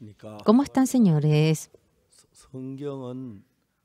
안녕하십니까? ¿Cómo están, señores? 성경은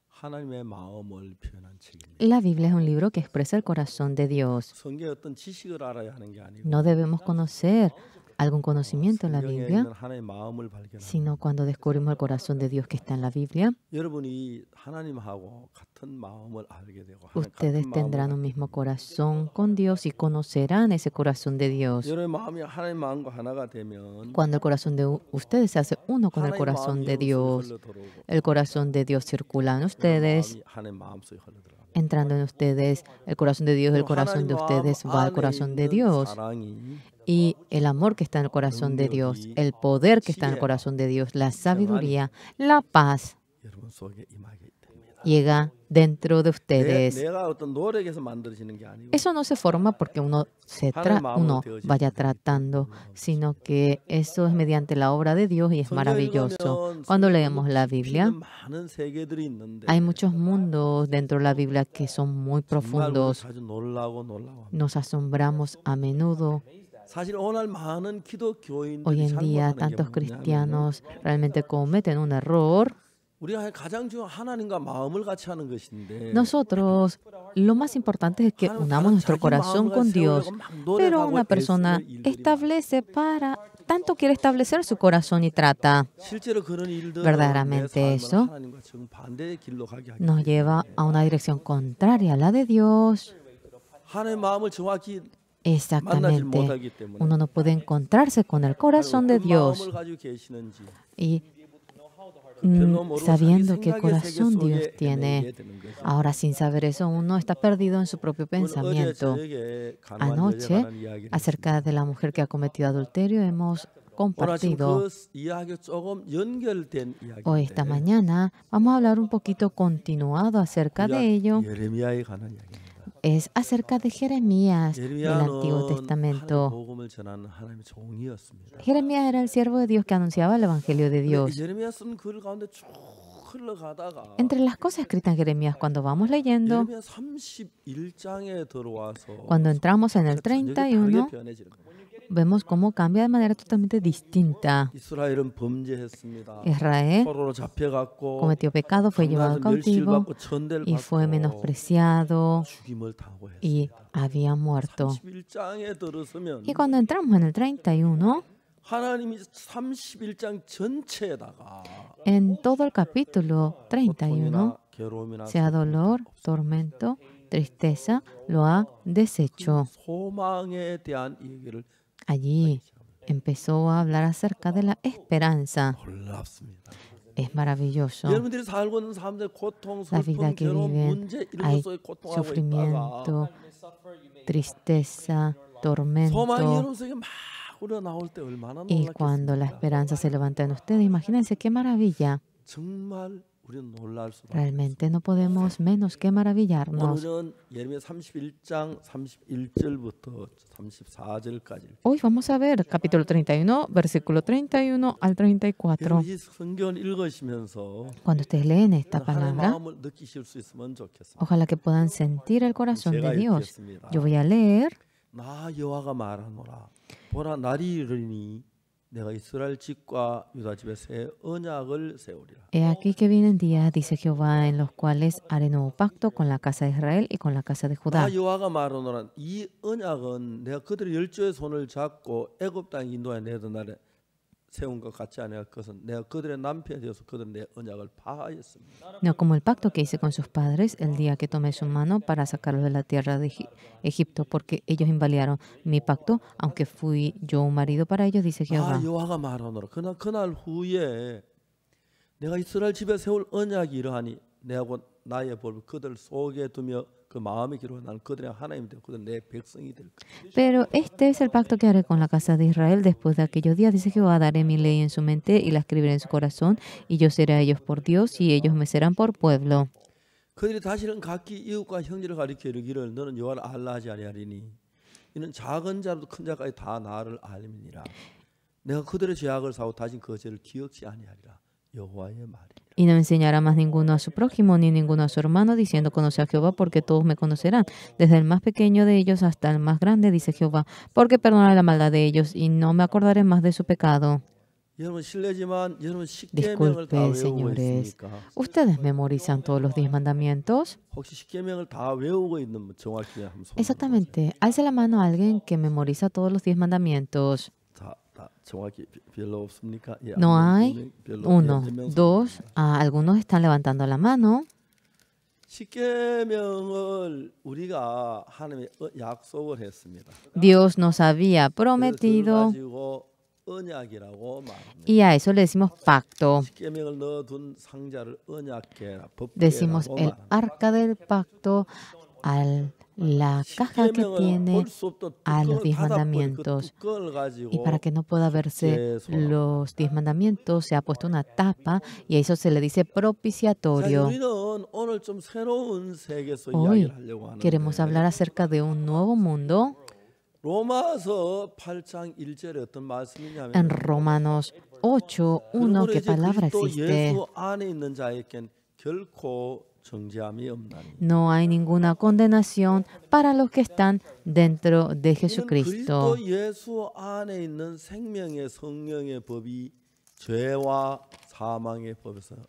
하나님의 마음을 표현한 책입니다. La Biblia es un libro que expresa el corazón de Dios. 성경의 어떤 지식을 알아야 하는 게 아니고 No debemos conocer algún conocimiento en la 성경에 Biblia, 있는 하나님의 마음을 발견하는 sino cuando descubrimos el corazón de Dios que está en la Biblia, 여러분이 하나님하고 같은 마음을 알게 되고 ustedes tendrán un mismo corazón con Dios y conocerán ese corazón de Dios. 여러분의 마음이 하나님 마음과 하나가 되면 Cuando el corazón de ustedes se hace uno con el 하나님 corazón 마음이 de Dios, 흘러 들어오고 el corazón de Dios circula en ustedes, 마음이 하나님 마음속에 흘러 들어가고 entrando en ustedes, el corazón de Dios, el corazón de ustedes va al corazón de Dios. 사랑이 Y el amor que está en el corazón de Dios, el poder que está en el corazón de Dios, la sabiduría, la paz, 여러분 속에 임하게 됩니다. llega dentro de ustedes. 내가 어떤 노력에서 만들어지는 게 아니고 Eso no se forma porque uno vaya tratando, sino que eso es mediante la obra de Dios y es maravilloso. Cuando leemos la Biblia, 많은 세계들이 있는데 hay muchos mundos dentro de la Biblia que son muy 정말 우리 profundos. 자주 놀라고 Nos asombramos a menudo. 사실 오늘 많은 기독교인들이 Hoy en día, 잘못하는 게 tantos 뭐냐면 cristianos realmente cometen un error. 우리가 가장 중요한 하나님과 마음을 같이 하는 것인데 Nosotros, lo más importante es que unamos nuestro corazón con Dios, pero una persona tanto quiere establecer su corazón y trata. 실제로 그런 일들은 Verdaderamente 내 삶을 eso 하나님과 정반대의 길로 가게 하기 nos lleva a una dirección contraria a la de Dios. 하나님의 마음을 정확히 만나지 Exactamente. 못하기 때문에 Uno no puede encontrarse con el corazón de 어떤 Dios 마음을 가지고 계시는지 y 별로 모르고 sabiendo 자기 qué 생각의 세계 corazón Dios 속에 tiene. 헤매게 되는 거죠. Ahora, sin saber eso, uno está perdido en su propio 어제 pensamiento. 저녁에 간호한 Anoche, 여자에 관한 이야기를 acerca de la mujer que ha cometido adulterio, hemos 오늘 아침 compartido. 그 이야기가 조금 연결된 Hoy, esta 이야기인데 mañana, vamos a hablar un poquito continuado acerca de ello. 예레미야에 관한 이야기입니다. Es acerca de Jeremías del Antiguo 예레미야는 Testamento. 복음을 전하는 하나님의 종이었습니다. Jeremías era el siervo de Dios que anunciaba el Evangelio de Dios. 예레미야 쓴 글 가운데 쭉 흘러가다가 Entre las cosas escritas en Jeremías, cuando vamos leyendo, 예레미야 31장에 들어와서 cuando entramos en el 다르게 31, 변해지는 거예요. vemos cómo cambia de manera totalmente distinta. 이스라엘은 범죄했습니다. Israel 포로로 잡혀갔고 cometió pecado, fue llevado 강나라는 멸시를 cautivo 받고 천대를 y fue 받고 menospreciado 죽임을 당하고 했어요. y había muerto. 31장에 들어서면 Y cuando entramos en el 31, 하나님이 31장 전체에다가 en todo el capítulo 31, 고통이나 괴로움이나 sea dolor, tormento, tristeza, lo ha deshecho. 소망에 대한 얘기를 Allí empezó a hablar acerca de la esperanza. 놀랍습니다. Es maravilloso. 여러분들이 살고 있는 삶들 고통, La vida 슬픔, que 괴로움, viven, 문제 이런 hay 것 속에 고통하고 있다가 sufrimiento, tristeza, 소망이 tormento. 여러분 속에 막 우러나올 때 얼마나 Y cuando la 놀랐겠습니까? esperanza se levanta en ustedes, imagínense qué maravilla. 정말 우리는 놀랄 수밖에 Realmente no podemos menos que maravillarnos. 오늘은 예레미야 31장 31절부터 34절까지 Hoy vamos a ver capítulo 31, versículo 31 al 34. 이 성경을 읽으시면서 Cuando ustedes leen esta 하나님의 palabra, 마음을 느끼실 수 있으면 좋겠습니다. ojalá que puedan sentir el corazón 제가 de Dios. 읽겠습니다. Yo voy a leer. 나 여호와가 말하노라 보라 날이 이르니 내가 이스라엘 집과 유다 집에 새 언약을 세우리라. He aquí que vienen días, dice Jehová, en los cuales haré nuevo pacto con la casa de Israel y con la casa de Judá. 나 여호와가 말하노라 이 언약은 내가 그들의 열조의 손을 잡고 애굽 땅에 인도하여 내던 날에 세운 것 같지 아니할 것은 내가 그들의 남편이 되어서 그들은 내 언약을 파하였습니다. No como el pacto que hice con sus padres el día que tomé su mano para sacarlos de la tierra de Egipto, porque ellos invalidaron mi pacto, aunque fui yo un marido para ellos, dice Jehová. 나 여호와가 말하노라 그날 후에 내가 이스라엘 집에 세울 언약이 이러하니 내가 곧 나의 법을 그들 속에 두며 그 마음에 기록해 나는 그들의 하나님이 되고 그들은 내 백성이 될 것이다. Pero este es el pacto que haré con la casa de Israel después de aquellos días, dice Jehová, daré mi ley en su mente y la escribiré en su corazón, y yo seré a ellos por Dios y ellos me serán por pueblo. 그들이 다시는 각기 이웃과 형제를 가리켜 이르기를 너는 여호와를 알라 하지 아니하리니 이는 작은 자로부터 큰 자까지 다 나를 알미니라. 내가 그들의 죄악을 사고 다시 그 죄를 기억지 아니하리라. 여호와의 말이라. Y no enseñará más ninguno a su prójimo ni ninguno a su hermano, diciendo, conoce a Jehová, porque todos me conocerán, desde el más pequeño de ellos hasta el más grande, dice Jehová, porque perdonaré la maldad de ellos y no me acordaré más de su pecado. 여러분 실례지만 여러분 십계명을 다 Disculpe, 외우고 señores. 있습니까? ¿Ustedes memorizan todos los 10 mandamientos? 혹시 십계명을 다 외우고 있는 분 정확히 한번 손 Exactamente. Alce la mano a alguien que memoriza todos los 10 mandamientos. 다 정확히 별로 없습니까? 예, No 한 명, hay. 두 명, 별로, Uno, 예, 몇 명 dos. Algunos están levantando la mano. 십계명을 우리가 하나님의 약속을 했습니다. Dios nos había 그래서 그걸 prometido 가지고 언약이라고 말합니다. y a eso le decimos pacto. 십계명을 넣어둔 상자를 언약계라 Decimos 법계라고 el 말합니다. arca del pacto a la caja que 십계명을 tiene 볼 수 없던 a los 뚜껑을 10 닫아버린 그 mandamientos. 뚜껑을 Y 가지고 para que no pueda verse los 10 mandamientos, se ha puesto una tapa y a eso se le dice 자, propiciatorio. 우리는 오늘 좀 새로운 세계에서 Hoy 이야기를 하려고 queremos 하는데 hablar acerca de un nuevo mundo. 로마서 8장 1절에 어떤 En 말씀이냐면 Romanos 8:1, 그러므로 ¿qué 이제 palabra 그리스도 existe? 예수 안에 있는 자에겐 결코 정죄함이 없나니 No hay ninguna condenación para los que están dentro de 이는 Jesucristo. 그리스도 예수 안에 있는 생명의 성령의 법이 죄와 사망의 법에서 너를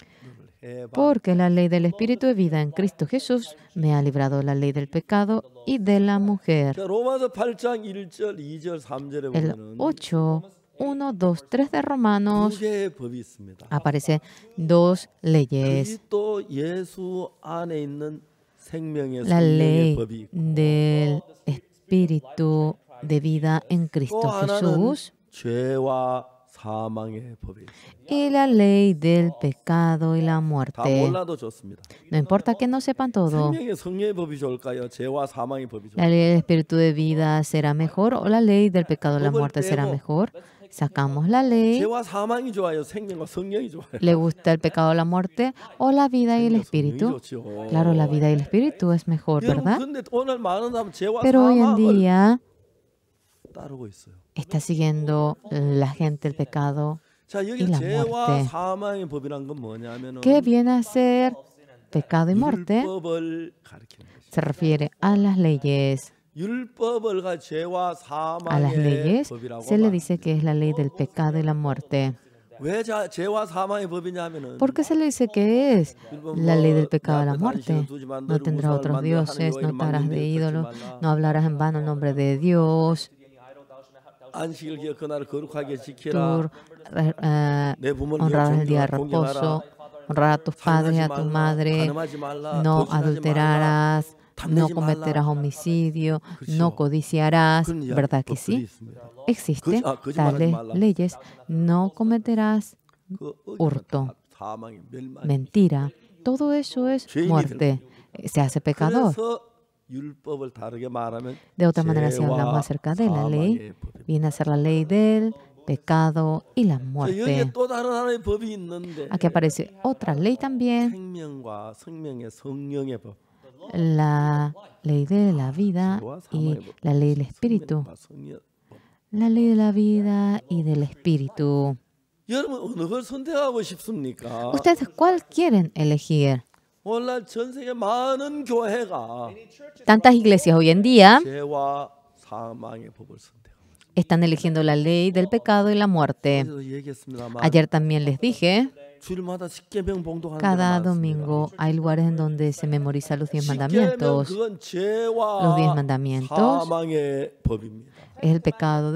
해방. Porque la ley del Espíritu de vida en Cristo Jesús me ha librado de la ley del pecado y de la mujer. 자, 로마서 8장 1절, 2절, 3절에 El 보면은 8, 1, 2, 3 de Romanos 두 개의 법이 있습니다. aparece dos leyes. 그리스도 예수 안에 있는 생명의 La 성령의 ley 법이 있고 del Espíritu de vida en 또 Cristo 하나는 Jesús 죄와 사망의 법이 있습니다. y la ley del pecado y la 다 muerte. 몰라도 좋습니다. No importa que no sepan todo. 생명의 성령의 법이 좋을까요? 죄와 사망의 법이 La 좋을까요? ley del Espíritu de vida será mejor o la ley del pecado y la muerte será mejor. Sacamos la ley. 죄와 사망이 좋아요. 생명과 성령이 좋아요. ¿Le gusta el pecado o la muerte o la vida y el 성령이 espíritu? 좋죠. Claro, la vida y el espíritu es mejor, 여러분 ¿verdad? 근데 오늘 많은 사람 죄와 Pero hoy en 사망을 día 따르고 있어요. está siguiendo la gente el pecado. 자, y 여기 la 죄와 muerte. 사망의 법이란 건 뭐냐면은 ¿Qué viene a ser pecado y muerte? 율법을 가리키는 것이죠. Se refiere a las leyes. 율법을 가 죄와 A las 사망의 leyes 법이라고 se le 말합니다. dice que es la ley del pecado y la muerte. 왜 죄와 사망의 법이냐면은 ¿Por qué se le dice que es la ley del pecado y la muerte? No tendrás otros dioses, no te harás de ídolo, no hablarás en vano el nombre de Dios, 안식일 기억 그날을 거룩하게 tú 지키라. 내 부모를 honrarás el día de 존경하라, reposo, honrar a tus padres y a tu madre, 가늠하지 말라, no 거짓하지 말라, adulterarás, no 탐내지 cometerás 말라. homicidio, 그렇죠. no codiciarás, 그런 이야기, ¿verdad que 법들이 sí? 있습니다. Existen 거짓말하지 tales 말라. leyes, no cometerás 그 hurto, 다 사망의 멸망. mentira, todo eso es 죄인이 muerte, se hace pecador. 그래서 율법을 다르게 말하면 De otra manera, si 죄와 hablamos acerca de la ley, 사망의 법입니다. viene a ser la ley del pecado y la 자, 여기에 muerte. 또 다른 하나의 법이 있는데 Aquí aparece otra ley también, 생명과 생명의 성령의 법. la ley de la vida 죄와 y 사망의 법. la ley del espíritu. 생명과 성령 법. La ley de la vida y del espíritu. 여러분 어느 걸 선택하고 싶습니까? ¿Ustedes cuál quieren elegir? 오늘날 전 세계 많은 교회가 Tantas iglesias hoy en día 죄와 사망의 법을 선택하고 있어요. están eligiendo la ley del pecado y la muerte. 그래서 얘기했습니다만 Ayer también les dije, 주일마다 십계명 봉독하는 cada 데가 많습니다. domingo hay lugares en donde se memoriza los 10 십계명 mandamientos. 그건 Los 죄와 10 mandamientos 사망의 법입니다. es el pecado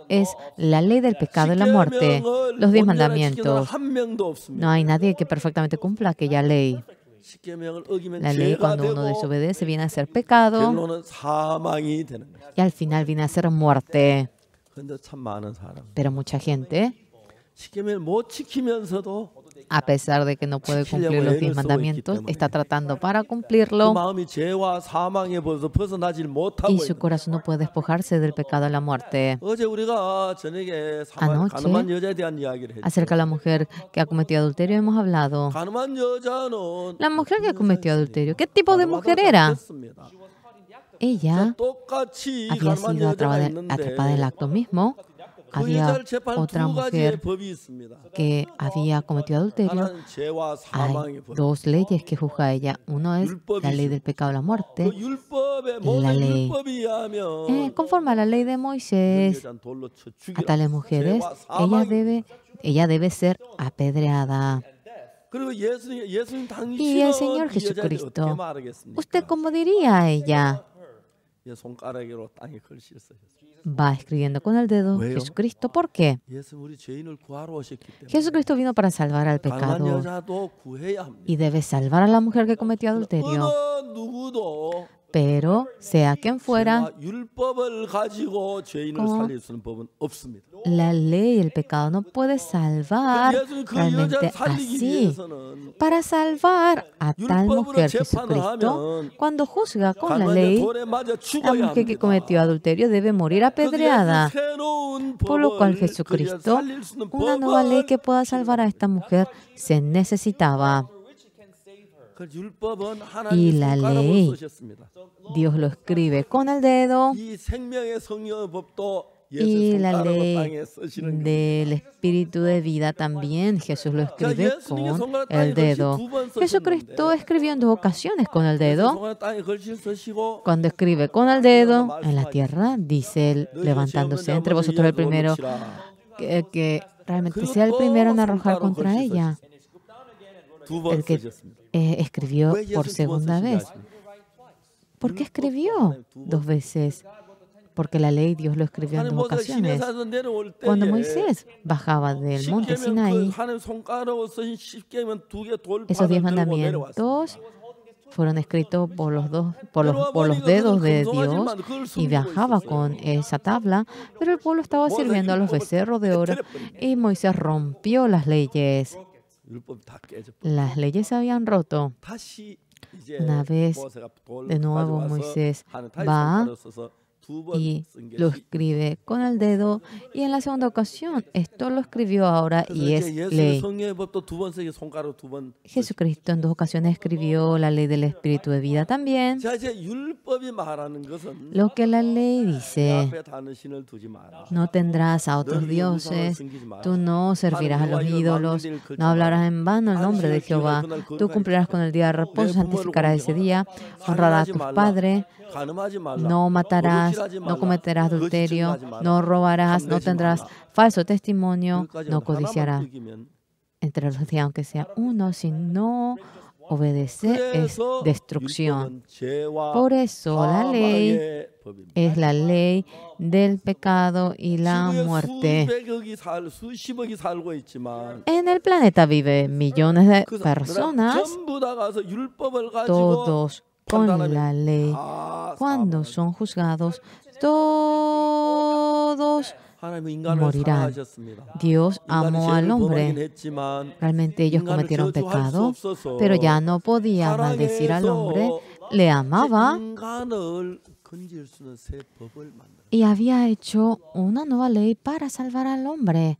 es la ley del pecado y la muerte. Los 10 mandamientos. 한 명도 없습니다. No hay nadie que perfectamente cumpla aquella ley. 십계명을 어기면 La ley, 죄가 cuando uno 되고 desobedece, viene a ser pecado 결론은 사망이 되는 거예요. y al final viene a ser muerte. 그런데 참 많은 사람 Pero mucha gente, 십계명을 못 지키면서도 a pesar de que no puede cumplir los 10 mandamientos, está tratando para 그 cumplirlo 마음이 죄와 사망의 법에서 벗어나질 못하고 y su 있는 corazón no puede despojarse del pecado y la muerte. 어제 우리가 저녁에 Anoche, 가늠한 여자에 대한 이야기를 했죠. Acerca de la mujer que ha cometido adulterio hemos hablado. 가늠한 여자는 La mujer que cometió adulterio, ¿qué tipo de mujer era? 잡혔습니다. Ella 똑같이 había 가늠한 sido 여자가 atrapada 있는데 en el acto mismo. 그 Había 여자를 재판하는 otra 두 가지의 mujer 법이 있습니다. que había cometido adulterio. 하나는 죄와 Hay 사망의 법. dos leyes que juzga ella. Uno es la ley del pecado y la 그 muerte. 율법이 율법에 la 모세 ley. 율법에 의하면 Conforme a la ley de 이런 Moisés, 여자는 돌로 쳐 a 죽이라. tales mujeres, ella debe ser apedreada. 그리고 예수님 Y el 당신은 Señor 이 여자에게 어떻게 Jesucristo, 말하겠습니까? ¿usted cómo diría a ella? 손가락으로 땅에 글씨를 써셨어요. Va escribiendo con el dedo 왜요? Jesucristo. ¿Por qué? 예수 우리 죄인을 구하러 오셨기 때문에 Jesucristo vino para salvar al 가난한 pecador 여자도 구해야 합니다. y debe salvar a la mujer que cometió adulterio. 어느 누구도 Pero, sea quien fuera, 죄와 율법을 가지고 죄인을 con 살릴 수 있는 법은 없습니다. la ley y el pecado no puede salvar 예수님 그 realmente 여자를 살리기 así. 위해서는 Para salvar a tal 율법으로 mujer, 재판을 Jesucristo, 하면 cuando juzga con la 가난한 ley, 돌에 맞아 la 죽어야 mujer que 합니다. cometió adulterio debe morir apedreada. 새로운 Por lo cual 법을 Jesucristo, 살릴 수 있는 una nueva ley 법을 que pueda salvar a esta mujer, se necesitaba. 그 율법은 Y 하나님이 la 손가락으로 ley, 쓰셨습니다. Dios lo escribe con el dedo, 이 생명의 성령의 법도 예수 y la 손가락으로 ley 땅에 쓰시는 del espíritu de vida también Jesús lo escribe con el dedo. Jesucristo escribió en 2 ocasiones con el dedo. 손가락 땅에 글씨를 쓰시고 Cuando escribe con el dedo en la tierra, dice él, levantándose entre vosotros el primero, que realmente sea el primero en arrojar contra ella. El que escribió por segunda vez. ¿Por qué escribió 2 veces? Porque la ley Dios lo escribió en 2 ocasiones. Cuando Moisés bajaba del monte Sinaí, esos 10 mandamientos fueron escritos por los dedos de Dios y viajaba con esa tabla, pero el pueblo estaba sirviendo a los becerros de oro y Moisés rompió las leyes. Las leyes se habían roto. Una vez, de nuevo, Moisés va y lo escribe con el dedo, y en la segunda ocasión esto lo escribió ahora y es ley. Jesucristo en 2 ocasiones escribió la ley del Espíritu de vida también. Lo que la ley dice: no tendrás a otros dioses, tú no servirás a los ídolos, no hablarás en vano el nombre de Jehová, tú cumplirás con el día de reposo, santificarás ese día, honrarás a tus padres, no matarás, no cometerás adulterio, no robarás, no tendrás falso testimonio, no codiciarás. Entre los días, aunque sea uno, si no obedece, es destrucción. Por eso la ley es la ley del pecado y la muerte. En el planeta viven millones de personas, todos con la ley. Cuando son juzgados, todos morirán. Dios amó al hombre. Realmente ellos cometieron pecado, pero ya no podía maldecir al hombre. Le amaba y había hecho una nueva ley para salvar al hombre.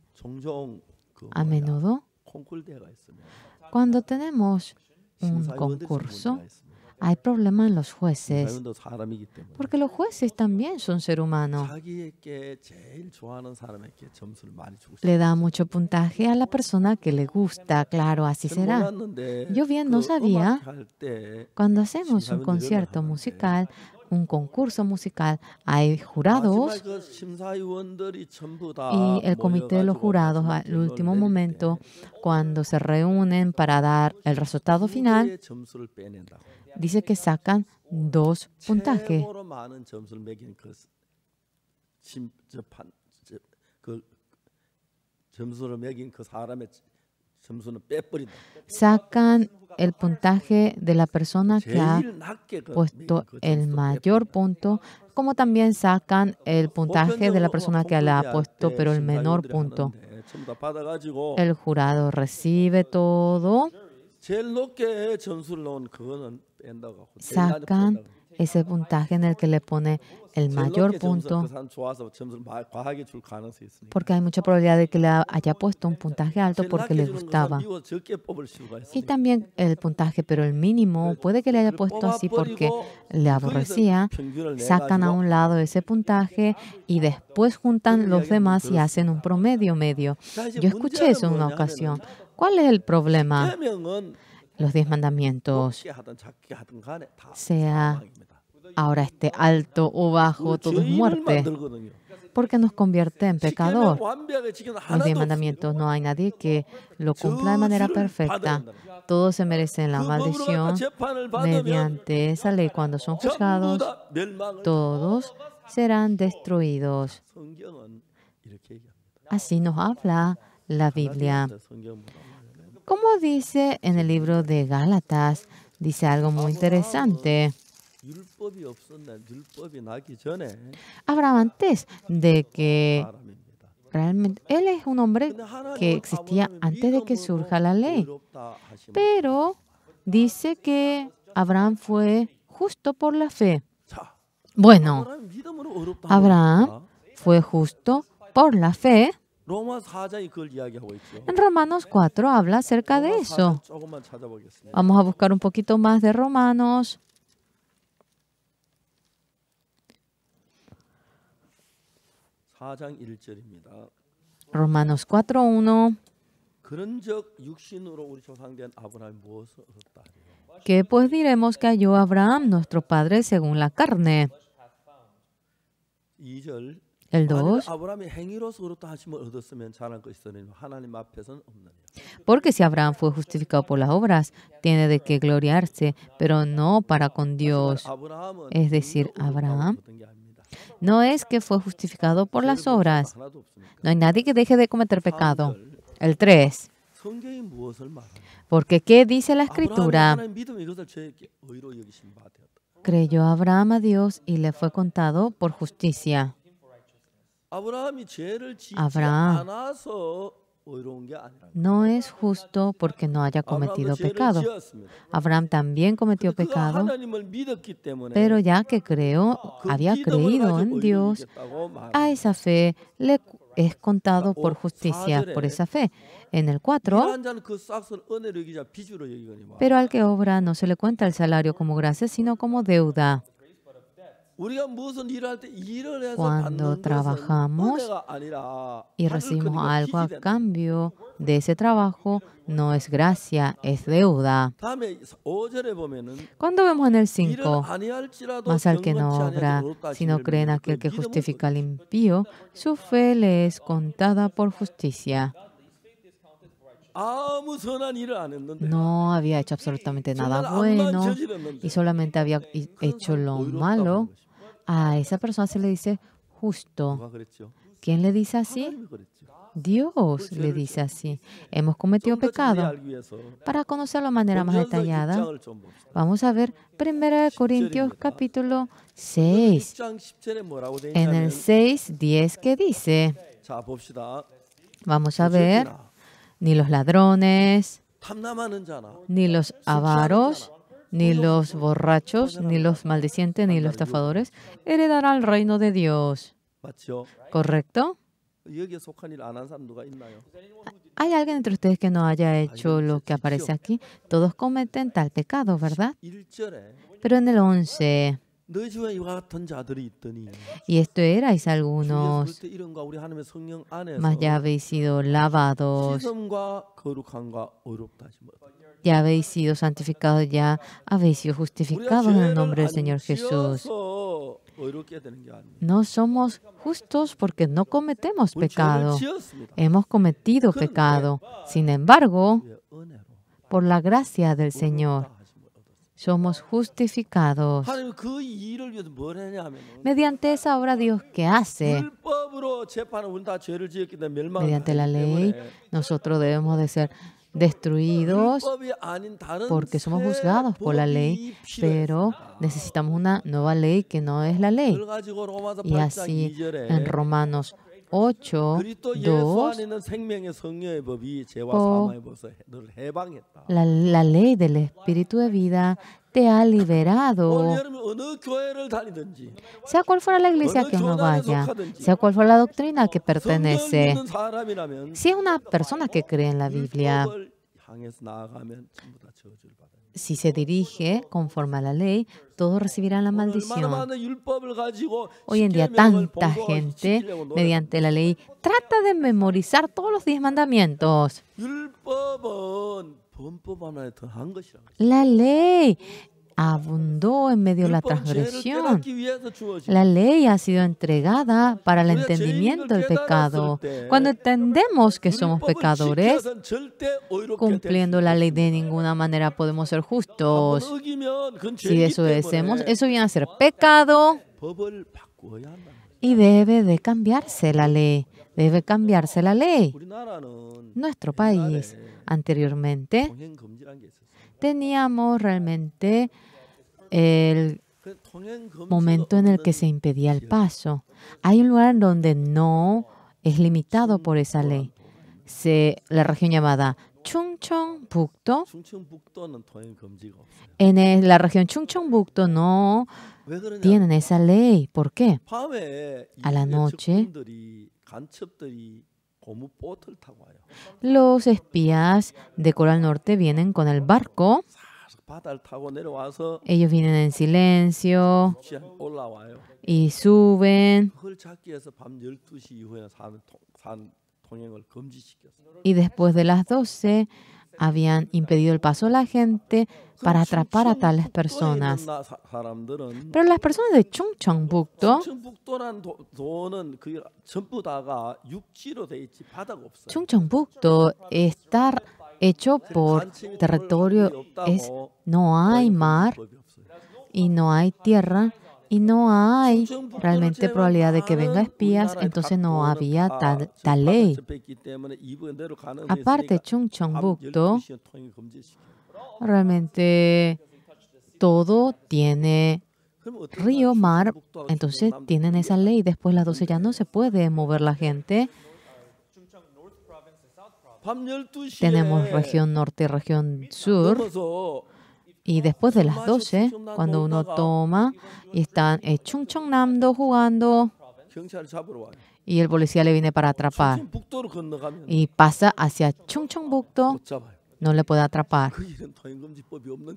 A menudo, cuando tenemos un concurso, hay problemas en los jueces, porque los jueces también son seres humanos. Le da mucho puntaje a la persona que le gusta, claro, así será. Yo bien no sabía, cuando hacemos un concierto musical, un concurso musical, hay jurados y el comité de los jurados al último momento, cuando se reúnen para dar el resultado final, dice que sacan 2 puntajes. Sacan el puntaje de la persona que ha puesto el mayor punto, como también sacan el puntaje de la persona que le ha puesto pero el menor punto. El jurado recibe todo, sacan ese puntaje en el que le pone el mayor punto, porque hay mucha probabilidad de que le haya puesto un puntaje alto porque le gustaba. Y también el puntaje, pero el mínimo, puede que le haya puesto así porque le aborrecía. Sacan a un lado ese puntaje y después juntan los demás y hacen un promedio medio. Yo escuché eso en una ocasión. ¿Cuál es el problema? Los 10 mandamientos, sea ahora esté alto o bajo, todo es muerte, porque nos convierte en pecador. Los 10 mandamientos, no hay nadie que lo cumpla de manera perfecta. Todos se merecen la maldición. Mediante esa ley, cuando son juzgados, todos serán destruidos. Así nos habla la Biblia. Como dice en el libro de Gálatas, dice algo muy interesante. Abraham, antes de que realmente, él es un hombre que existía antes de que surja la ley. Pero dice que Abraham fue justo por la fe. Bueno, Abraham fue justo por la fe. En Romanos 4 habla acerca de eso. Vamos a buscar un poquito más de Romanos. Romanos 4:1. ¿Qué pues diremos que halló Abraham, nuestro padre, según la carne? El 2. Porque si Abraham fue justificado por las obras, tiene de qué gloriarse, pero no para con Dios. Es decir, Abraham no es que fue justificado por las obras. No hay nadie que deje de cometer pecado. El 3. Porque ¿qué dice la Escritura? Creyó Abraham a Dios y le fue contado por justicia. Abraham no es justo porque no haya cometido pecado. Abraham también cometió pecado, pero ya que había creído en Dios, a esa fe le es contado por justicia, por esa fe. En el 4, pero al que obra no se le cuenta el salario como gracia, sino como deuda. Cuando trabajamos y recibimos algo a cambio de ese trabajo, no es gracia, es deuda. Cuando vemos en el 5, mas al que no obra, sino cree en aquel que justifica al impío, su fe le es contada por justicia. No había hecho absolutamente nada bueno y solamente había hecho lo malo. A esa persona se le dice justo. ¿Quién le dice así? Dios le dice así. Hemos cometido pecado. Para conocer la manera más detallada, vamos a ver 1 Corintios capítulo 6. En el 6:10, ¿qué dice? Vamos a ver. Ni los ladrones, ni los avaros, ni los borrachos, ni los maldicientes, ni los estafadores heredarán el reino de Dios. ¿Correcto? ¿Hay alguien entre ustedes que no haya hecho lo que aparece aquí? Todos cometen tal pecado, ¿verdad? Pero en el 11, y esto erais algunos, mas ya habéis sido lavados, ya habéis sido santificados, ya habéis sido justificados en el nombre del Señor Jesús. No somos justos porque no cometemos pecado. Hemos cometido pecado. Sin embargo, por la gracia del Señor, somos justificados. Mediante esa obra Dios que hace, mediante la ley, nosotros debemos de ser destruidos porque somos juzgados por la ley, pero necesitamos una nueva ley que no es la ley. Y así en Romanos 8:2, la ley del Espíritu de vida te ha liberado. Sea cual fuera la iglesia que uno vaya, sea cual fuera la doctrina que pertenece, si es una persona que cree en la Biblia, si se dirige conforme a la ley, todos recibirán la maldición. Hoy en día, tanta gente, mediante la ley, trata de memorizar todos los 10 mandamientos. La ley abundó en medio de la transgresión. La ley ha sido entregada para el entendimiento del pecado. Cuando entendemos que somos pecadores, cumpliendo la ley de ninguna manera podemos ser justos. Si desobedecemos, eso viene a ser pecado y debe de cambiarse la ley. Debe cambiarse la ley. Nuestro país, anteriormente, teníamos realmente el momento en el que se impedía el paso. Hay un lugar donde no es limitado por esa ley. La región llamada Chungcheongbuk-do. En la región Chungcheongbuk-do no tienen esa ley. ¿Por qué? A la noche, los espías de Corea del Norte vienen con el barco. Ellos vienen en silencio y suben. Y después de las 12 habían impedido el paso a la gente para atrapar a tales personas. Pero las personas de Chungcheongbuk-do, Chungcheongbuk-do está hecho por territorio, no hay mar y no hay tierra y no hay realmente probabilidad de que vengan espías, entonces no había tal ley. Aparte, Chungcheongbuk-do realmente todo tiene río, mar, entonces tienen esa ley. Después de las 12 ya no se puede mover la gente. Tenemos región norte, región sur. Y después de las 12, cuando uno toma y están en Chungcheongnam-do jugando y el policía le viene para atrapar y pasa hacia Chungcheongbuk-do, no le puede atrapar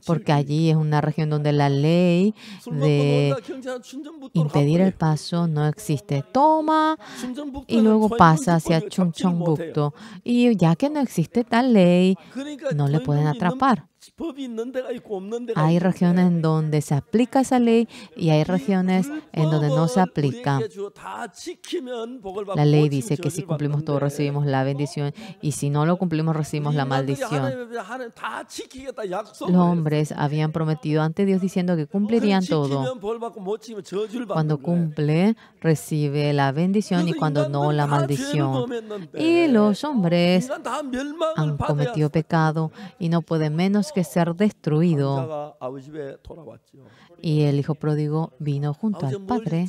porque allí es una región donde la ley de impedir el paso no existe. Toma y luego pasa hacia Chungcheongbuk-do y ya que no existe tal ley, no le pueden atrapar. Hay regiones en donde se aplica esa ley y hay regiones en donde no se aplica. La ley dice que si cumplimos todo recibimos la bendición y si no lo cumplimos recibimos la maldición. Los hombres habían prometido ante Dios diciendo que cumplirían todo. Cuando cumple, recibe la bendición y cuando no, la maldición. Y los hombres han cometido pecado y no pueden menos que ser destruido. Y el hijo pródigo vino junto al padre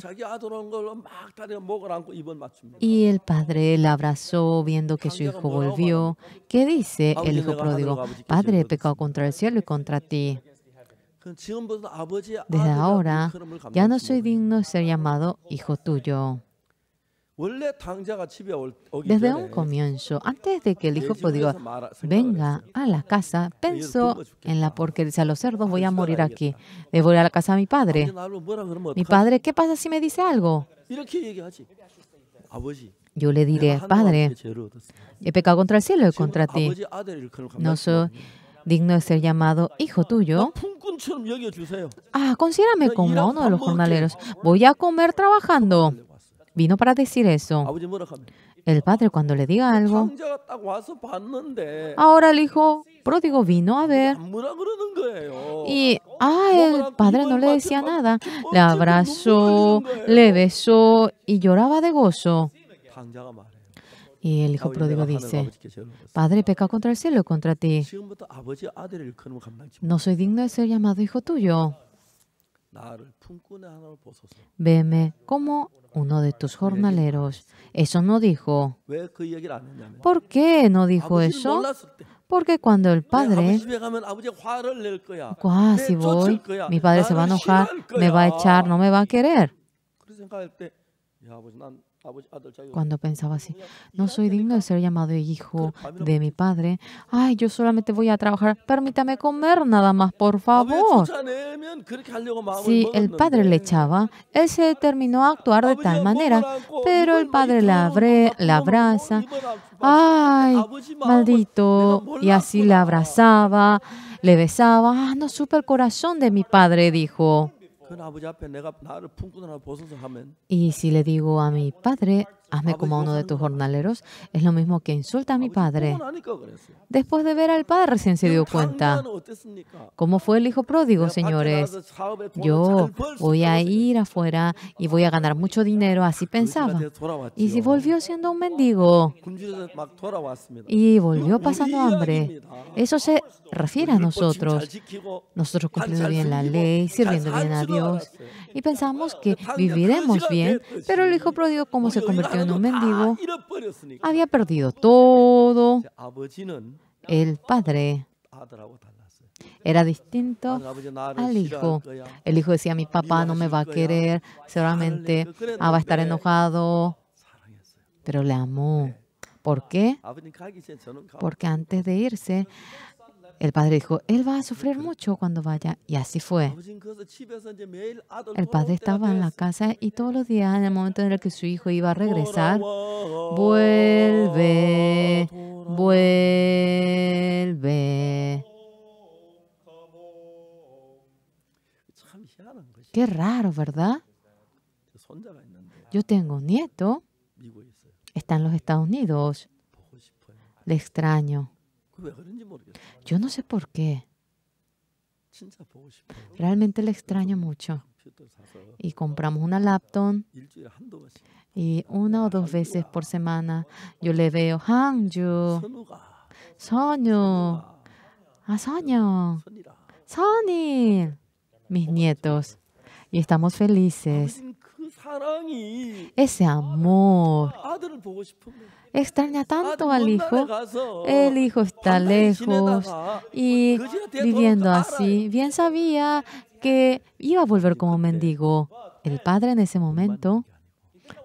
y el padre le abrazó viendo que su hijo volvió. ¿Qué dice el hijo pródigo? Padre, he pecado contra el cielo y contra ti. Desde ahora ya no soy digno de ser llamado hijo tuyo. Desde un comienzo, antes de que el hijo pródigo venga a la casa, pensó en la porquería. A los cerdos voy a morir aquí. Debo ir a la casa de mi padre. Mi padre, ¿qué pasa si me dice algo? Yo le diré, padre, he pecado contra el cielo y contra ti. No soy digno de ser llamado hijo tuyo. Considérame como uno de los jornaleros. Voy a comer trabajando. Vino para decir eso. El padre cuando le diga algo, ahora el hijo pródigo vino a ver y el padre no le decía nada. Le abrazó, le besó y lloraba de gozo. Y el hijo pródigo dice, padre, peca contra el cielo y contra ti. No soy digno de ser llamado hijo tuyo. Veme como uno de tus jornaleros. Eso no dijo. ¿Por qué no dijo eso? Porque cuando el padre, si voy, mi padre se va a enojar, me va a echar, no me va a querer. Cuando pensaba así, no soy digno de ser llamado hijo de mi padre. Ay, yo solamente voy a trabajar. Permítame comer nada más, por favor. Si el padre le echaba, él se determinó a actuar de tal manera, pero el padre le abraza. Ay, maldito. Y así le abrazaba, le besaba. Ah, no supe el corazón de mi padre, dijo. Y si le digo a mi padre, hazme como a uno de tus jornaleros, es lo mismo que insulta a mi padre. Después de ver al padre recién se dio cuenta. ¿Cómo fue el hijo pródigo, señores? Yo voy a ir afuera y voy a ganar mucho dinero, así pensaba. Y si volvió siendo un mendigo y volvió pasando hambre, eso se refiere a nosotros. Nosotros cumpliendo bien la ley, sirviendo bien a Dios. Y pensamos que viviremos bien, pero el hijo pródigo, como se convirtió en un mendigo, había perdido todo. El padre era distinto al hijo. El hijo decía, mi papá no me va a querer, seguramente va a estar enojado, pero le amó. ¿Por qué? Porque antes de irse, el padre dijo, él va a sufrir mucho cuando vaya. Y así fue. El padre estaba en la casa y todos los días, en el momento en el que su hijo iba a regresar, vuelve, vuelve. Qué raro, ¿verdad? Yo tengo un nieto, está en los Estados Unidos. Le extraño. Yo no sé por qué. Realmente le extraño mucho. Y compramos una laptop y 1 o 2 veces por semana yo le veo, Hangju, Sonyu, Sonyu, Sonny, mis nietos. Y estamos felices. Ese amor. Extraña tanto al hijo. El hijo está lejos y viviendo así. Bien sabía que iba a volver como mendigo. El padre en ese momento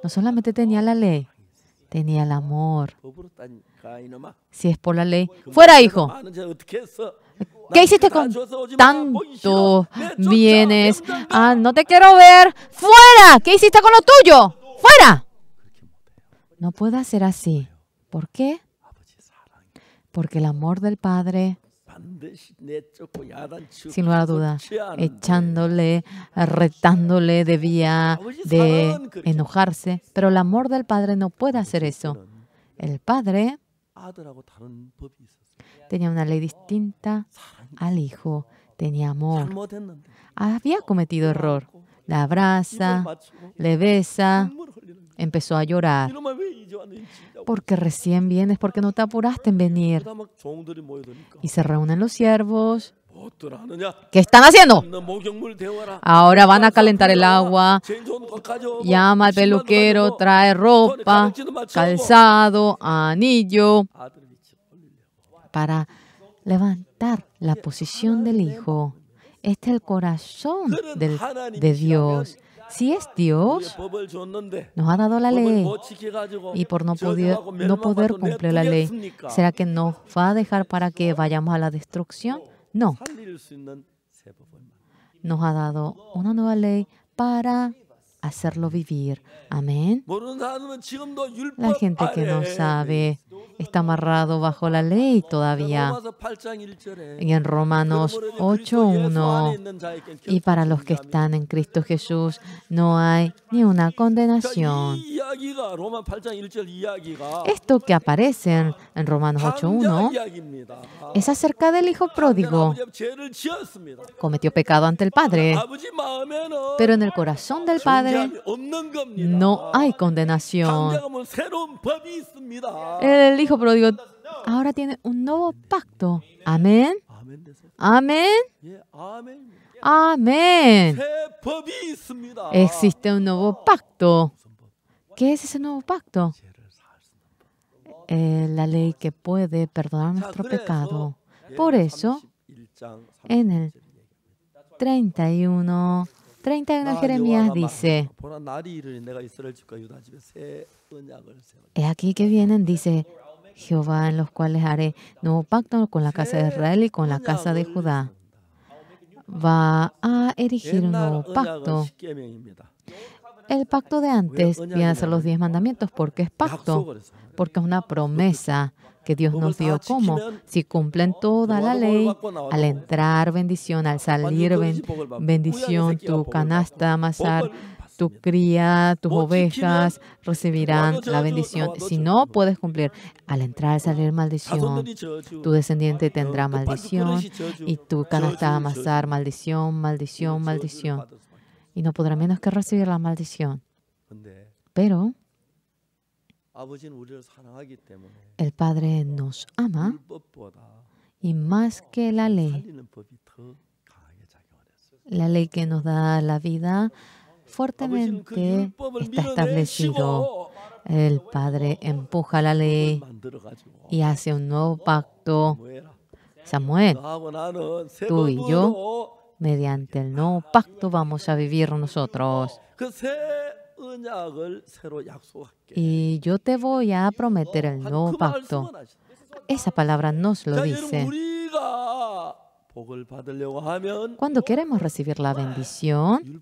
no solamente tenía la ley, tenía el amor. Si es por la ley, ¡fuera, hijo! ¿Qué hiciste con tantos bienes? Ah, no te quiero ver. ¡Fuera! ¿Qué hiciste con lo tuyo? ¡Fuera! No puede hacer así. ¿Por qué? Porque el amor del Padre, sin lugar a dudas, echándole, retándole, debía de enojarse. Pero el amor del Padre no puede hacer eso. El Padre tenía una ley distinta al Hijo. Tenía amor. Había cometido error. La abraza, le besa, empezó a llorar. Porque recién vienes, porque no te apuraste en venir. Y se reúnen los siervos. ¿Qué están haciendo? Ahora van a calentar el agua. Llama al peluquero, trae ropa, calzado, anillo, para levantar la posición del Hijo. Este es el corazón de Dios. Si es Dios, nos ha dado la ley y por no poder cumplir la ley, ¿será que nos va a dejar para que vayamos a la destrucción? No. Nos ha dado una nueva ley para hacerlo vivir. Amén. La gente que no sabe está amarrado bajo la ley todavía. Y en Romanos 8:1, y para los que están en Cristo Jesús no hay ni una condenación. Esto que aparece en Romanos 8:1 es acerca del hijo pródigo. Cometió pecado ante el Padre, pero en el corazón del Padre no hay condenación. El hijo pródigo ahora tiene un nuevo pacto. Amén. Amén. Amén. Existe un nuevo pacto. ¿Qué es ese nuevo pacto? La ley que puede perdonar nuestro pecado. Por eso, en el 31 31 Jeremías dice, he aquí que vienen, dice Jehová, en los cuales haré nuevo pacto con la casa de Israel y con la casa de Judá. Va a erigir un nuevo pacto. El pacto de antes viene a ser los 10 mandamientos. ¿Por qué es pacto? Porque es una promesa que Dios nos dio. ¿Cómo? Si cumplen toda la ley, al entrar bendición, al salir bendición, tu canasta de amasar, tu cría, tus ovejas recibirán la bendición. Si no puedes cumplir, al entrar, al salir maldición, tu descendiente tendrá maldición y tu canasta de amasar maldición, maldición, maldición. Y no podrá menos que recibir la maldición. Pero el Padre nos ama y más que la ley que nos da la vida, fuertemente está establecido. El Padre empuja la ley y hace un nuevo pacto. Samuel, tú y yo, mediante el nuevo pacto vamos a vivir nosotros. Y yo te voy a prometer el nuevo pacto. Esa palabra nos lo dice. Cuando queremos recibir la bendición,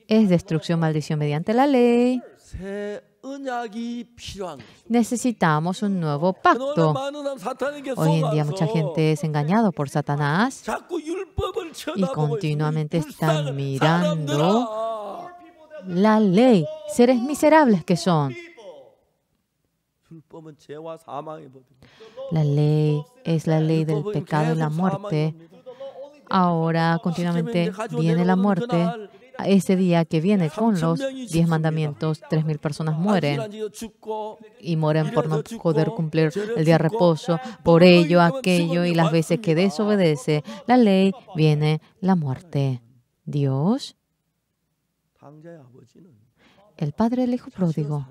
es destrucción, maldición mediante la ley. Necesitamos un nuevo pacto. Hoy en día mucha gente es engañada por Satanás y continuamente están mirando la ley. Seres miserables que son. La ley es la ley del pecado y la muerte. Ahora continuamente viene la muerte. Ese día que viene con los 10 mandamientos, 3,000 personas mueren. Y mueren por no poder cumplir el día de reposo. Por ello, aquello y las veces que desobedece la ley, viene la muerte. Dios, el Padre del Hijo pródigo,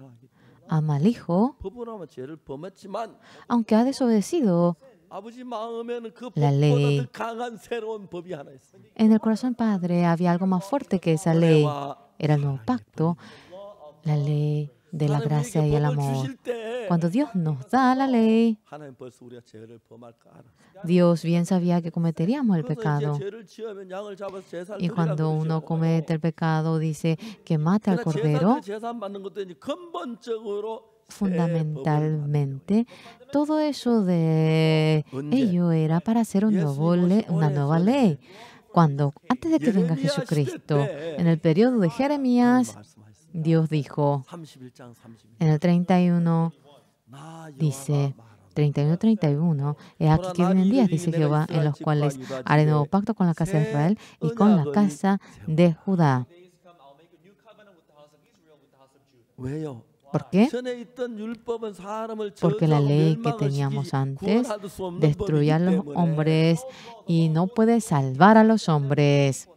ama al Hijo, aunque ha desobedecido la ley. En el corazón del Padre había algo más fuerte que esa ley. Era el nuevo pacto, la ley de la gracia y el amor. Cuando Dios nos da la ley, Dios bien sabía que cometeríamos el pecado. Y cuando uno comete el pecado, dice que mata al cordero. Fundamentalmente, todo eso de ello era para hacer una nueva ley. Antes de que venga Jesucristo, en el periodo de Jeremías, Dios dijo, en el 31, dice, 31, he aquí que vienen días, dice Jehová, en los cuales haré nuevo pacto con la casa de Israel y con la casa de Judá. ¿Por qué? Porque la ley que teníamos antes destruía a los hombres y no puede salvar a los hombres.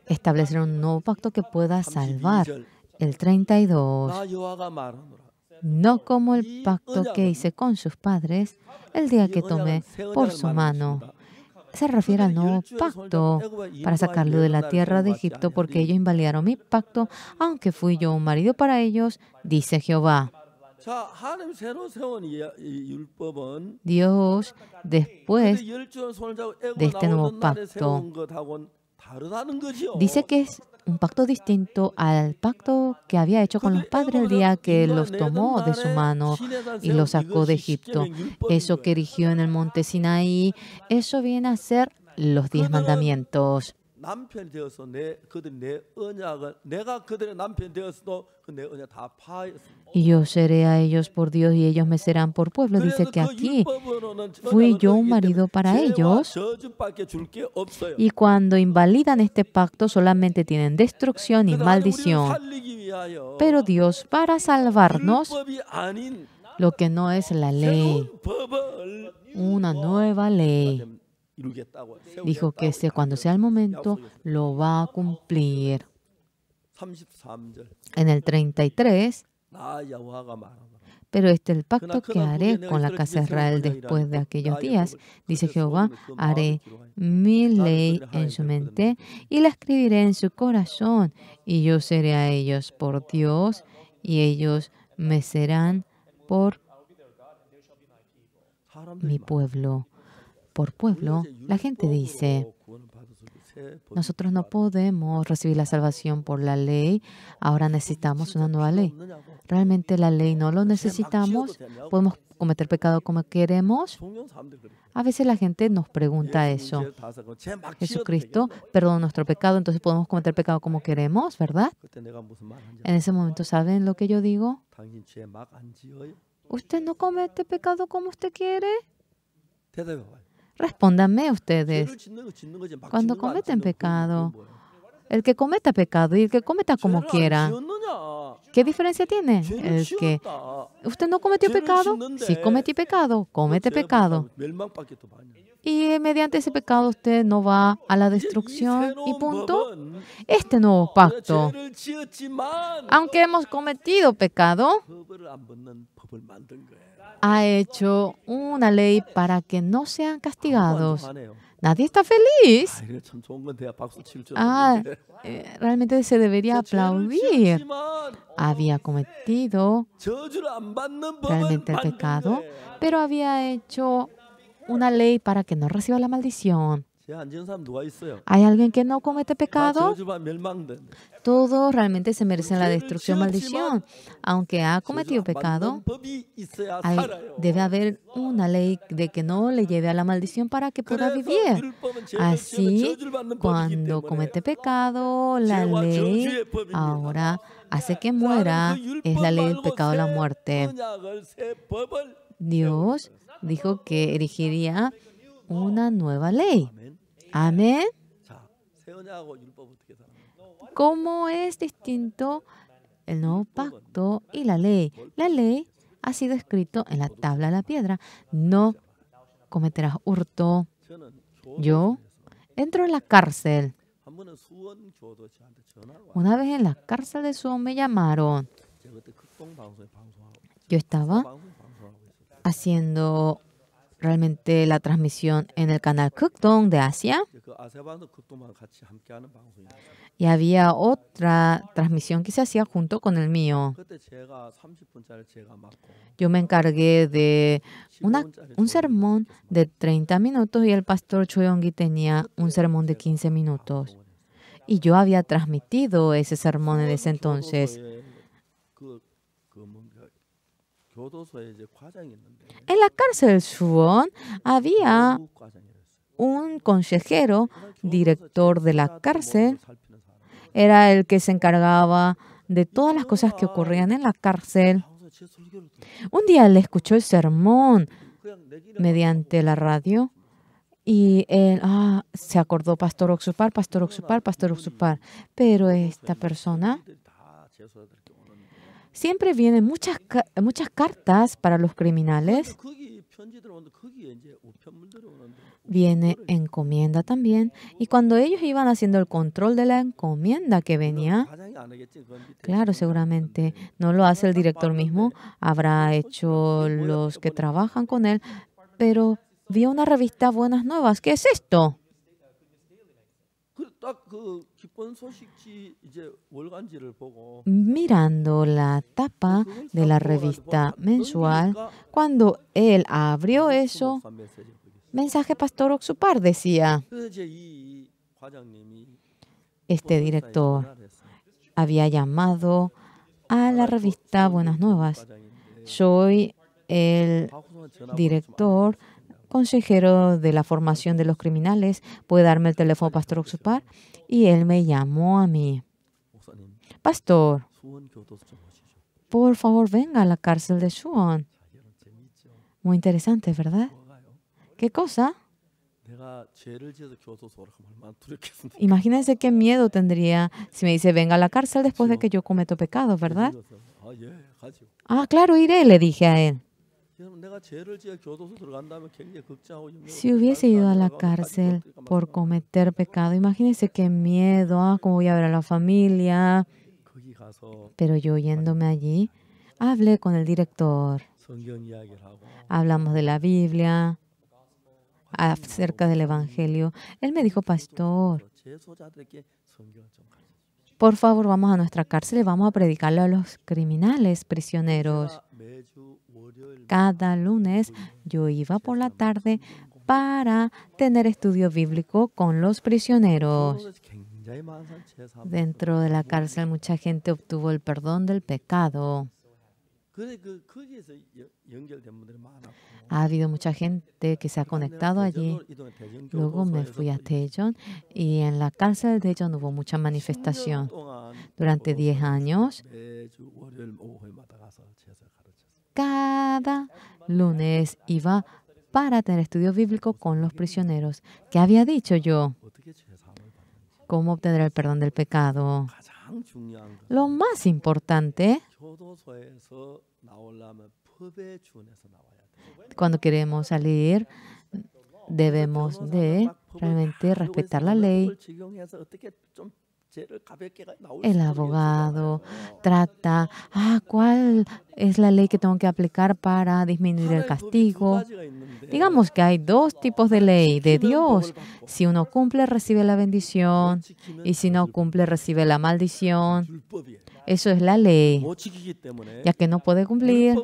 Establecer un nuevo pacto que pueda salvar. El 32. No como el pacto que hice con sus padres el día que tomé por su mano. Se refiere al nuevo pacto para sacarlo de la tierra de Egipto, porque ellos invalidaron mi pacto, aunque fui yo un marido para ellos, dice Jehová. Dios, después de este nuevo pacto, dice que es un pacto distinto al pacto que había hecho con los padres el día que los tomó de su mano y los sacó de Egipto. Eso que erigió en el monte Sinaí, eso viene a ser los 10 mandamientos. Y yo seré a ellos por Dios y ellos me serán por pueblo. Dice que aquí fui yo un marido para ellos. Y cuando invalidan este pacto solamente tienen destrucción y maldición. Pero Dios, para salvarnos, lo que no es la ley, una nueva ley, dijo que cuando sea el momento, lo va a cumplir. En el 33, Pero este es el pacto que haré con la casa de Israel después de aquellos días. Dice Jehová, haré mi ley en su mente y la escribiré en su corazón. Y yo seré a ellos por Dios y ellos me serán por mi pueblo. Por pueblo, la gente dice, nosotros no podemos recibir la salvación por la ley, ahora necesitamos una nueva ley. ¿Realmente la ley no lo necesitamos? ¿Podemos cometer pecado como queremos? A veces la gente nos pregunta eso. Jesucristo perdonó nuestro pecado, entonces podemos cometer pecado como queremos, ¿verdad? En ese momento, ¿saben lo que yo digo? ¿Usted no comete pecado como usted quiere? Respóndanme ustedes. Cuando cometen pecado, el que cometa pecado y el que cometa como quiera, ¿qué diferencia tiene? El que usted no cometió pecado, sí cometí pecado, comete pecado. Y mediante ese pecado usted no va a la destrucción y punto. Este nuevo pacto, aunque hemos cometido pecado, ha hecho una ley para que no sean castigados. Nadie está feliz. Realmente se debería aplaudir. Había cometido realmente el pecado, pero había hecho una ley para que no reciba la maldición. ¿Hay alguien que no comete pecado? Todos realmente se merecen la destrucción, maldición. Aunque ha cometido pecado, debe haber una ley de que no le lleve a la maldición para que pueda vivir. Así, cuando comete pecado, la ley ahora hace que muera. Es la ley del pecado de la muerte. Dios dijo que erigiría una nueva ley. Amén. ¿Cómo es distinto el nuevo pacto y la ley? La ley ha sido escrito en la tabla de la piedra. No cometerás hurto. Yo entro en la cárcel. Una vez en la cárcel de Suwon me llamaron. Yo estaba haciendo realmente la transmisión en el canal Kukdong de Asia. Y había otra transmisión que se hacía junto con el mío. Yo me encargué de un sermón de 30 minutos y el pastor Cho Young-gi tenía un sermón de 15 minutos. Y yo había transmitido ese sermón en ese entonces. En la cárcel de Suwon había un consejero, director de la cárcel. Era el que se encargaba de todas las cosas que ocurrían en la cárcel. Un día le escuchó el sermón mediante la radio y él se acordó, Pastor Oxupar, Pastor Oxupar, Pastor Oxupar. Pero esta persona siempre vienen muchas cartas para los criminales. Viene encomienda también. Y cuando ellos iban haciendo el control de la encomienda que venía, claro, seguramente no lo hace el director mismo, habrá hecho los que trabajan con él, pero vio una revista Buenas Nuevas. ¿Qué es esto? Mirando la tapa de la revista mensual, cuando él abrió eso, mensaje Pastor Oxupar decía, este director había llamado a la revista Buenas Nuevas. Soy el director, consejero de la formación de los criminales. ¿Puede darme el teléfono, Pastor Oxupar? Y él me llamó a mí. Pastor, por favor, venga a la cárcel de Suwon. Muy interesante, ¿verdad? ¿Qué cosa? Imagínense qué miedo tendría si me dice, venga a la cárcel después de que yo cometo pecado, ¿verdad? Claro, iré, le dije a él. Si hubiese ido a la cárcel por cometer pecado, imagínense qué miedo, cómo voy a ver a la familia. Pero yo yéndome allí, hablé con el director. Hablamos de la Biblia, acerca del Evangelio. Él me dijo, pastor, por favor, vamos a nuestra cárcel y vamos a predicarle a los criminales prisioneros. Cada lunes yo iba por la tarde para tener estudio bíblico con los prisioneros. Dentro de la cárcel mucha gente obtuvo el perdón del pecado. Ha habido mucha gente que se ha conectado allí. Luego me fui a Daejeon y en la cárcel de Daejeon hubo mucha manifestación. Durante 10 años, cada lunes iba para tener estudio bíblico con los prisioneros. ¿Qué había dicho yo? ¿Cómo obtener el perdón del pecado? Lo más importante, cuando queremos salir, debemos de realmente respetar la ley. El abogado trata, ¿cuál es la ley que tengo que aplicar para disminuir el castigo? Digamos que hay 2 tipos de ley de Dios. Si uno cumple, recibe la bendición, y si no cumple, recibe la maldición. Eso es la ley, ya que no puede cumplir.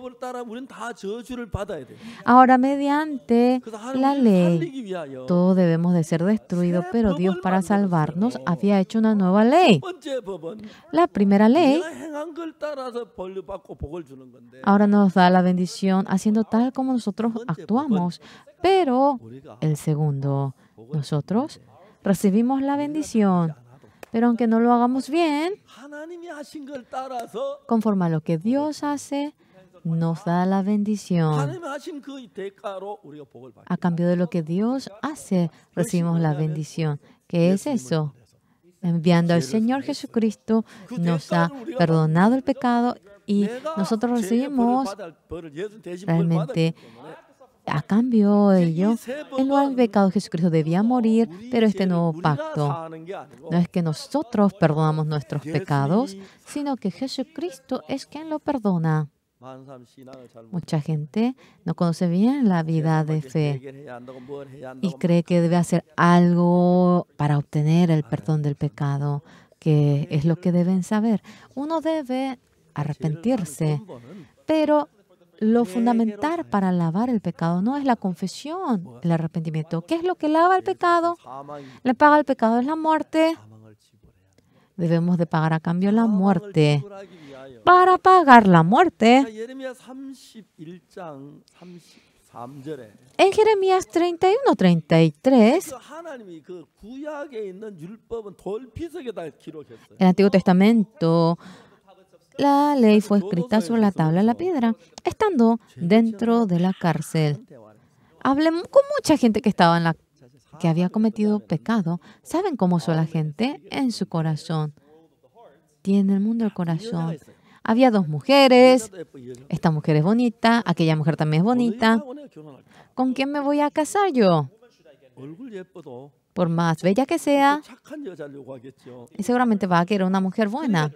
Ahora, mediante la ley, todos debemos de ser destruidos, pero Dios, para salvarnos, había hecho una nueva ley. La primera ley ahora nos da la bendición haciendo tal como nosotros actuamos, pero el segundo, nosotros recibimos la bendición. Pero aunque no lo hagamos bien, conforme a lo que Dios hace, nos da la bendición. A cambio de lo que Dios hace, recibimos la bendición. ¿Qué es eso? Enviando al Señor Jesucristo, nos ha perdonado el pecado y nosotros recibimos realmente, a cambio de ello, en lugar del pecado, Jesucristo debía morir, pero este nuevo pacto no es que nosotros perdonamos nuestros pecados, sino que Jesucristo es quien lo perdona. Mucha gente no conoce bien la vida de fe y cree que debe hacer algo para obtener el perdón del pecado, que es lo que deben saber. Uno debe arrepentirse, pero lo fundamental para lavar el pecado no es la confesión, el arrepentimiento. ¿Qué es lo que lava el pecado? Le paga el pecado es la muerte. Debemos de pagar a cambio la muerte. Para pagar la muerte, en Jeremías 31:33, el Antiguo Testamento, la ley fue escrita sobre la tabla de la piedra, estando dentro de la cárcel. Hablé con mucha gente que estaba que había cometido pecado. ¿Saben cómo son la gente? En su corazón. Tiene el mundo el corazón. Había 2 mujeres. Esta mujer es bonita. Aquella mujer también es bonita. ¿Con quién me voy a casar yo? Por más bella que sea, y seguramente va a querer una mujer buena.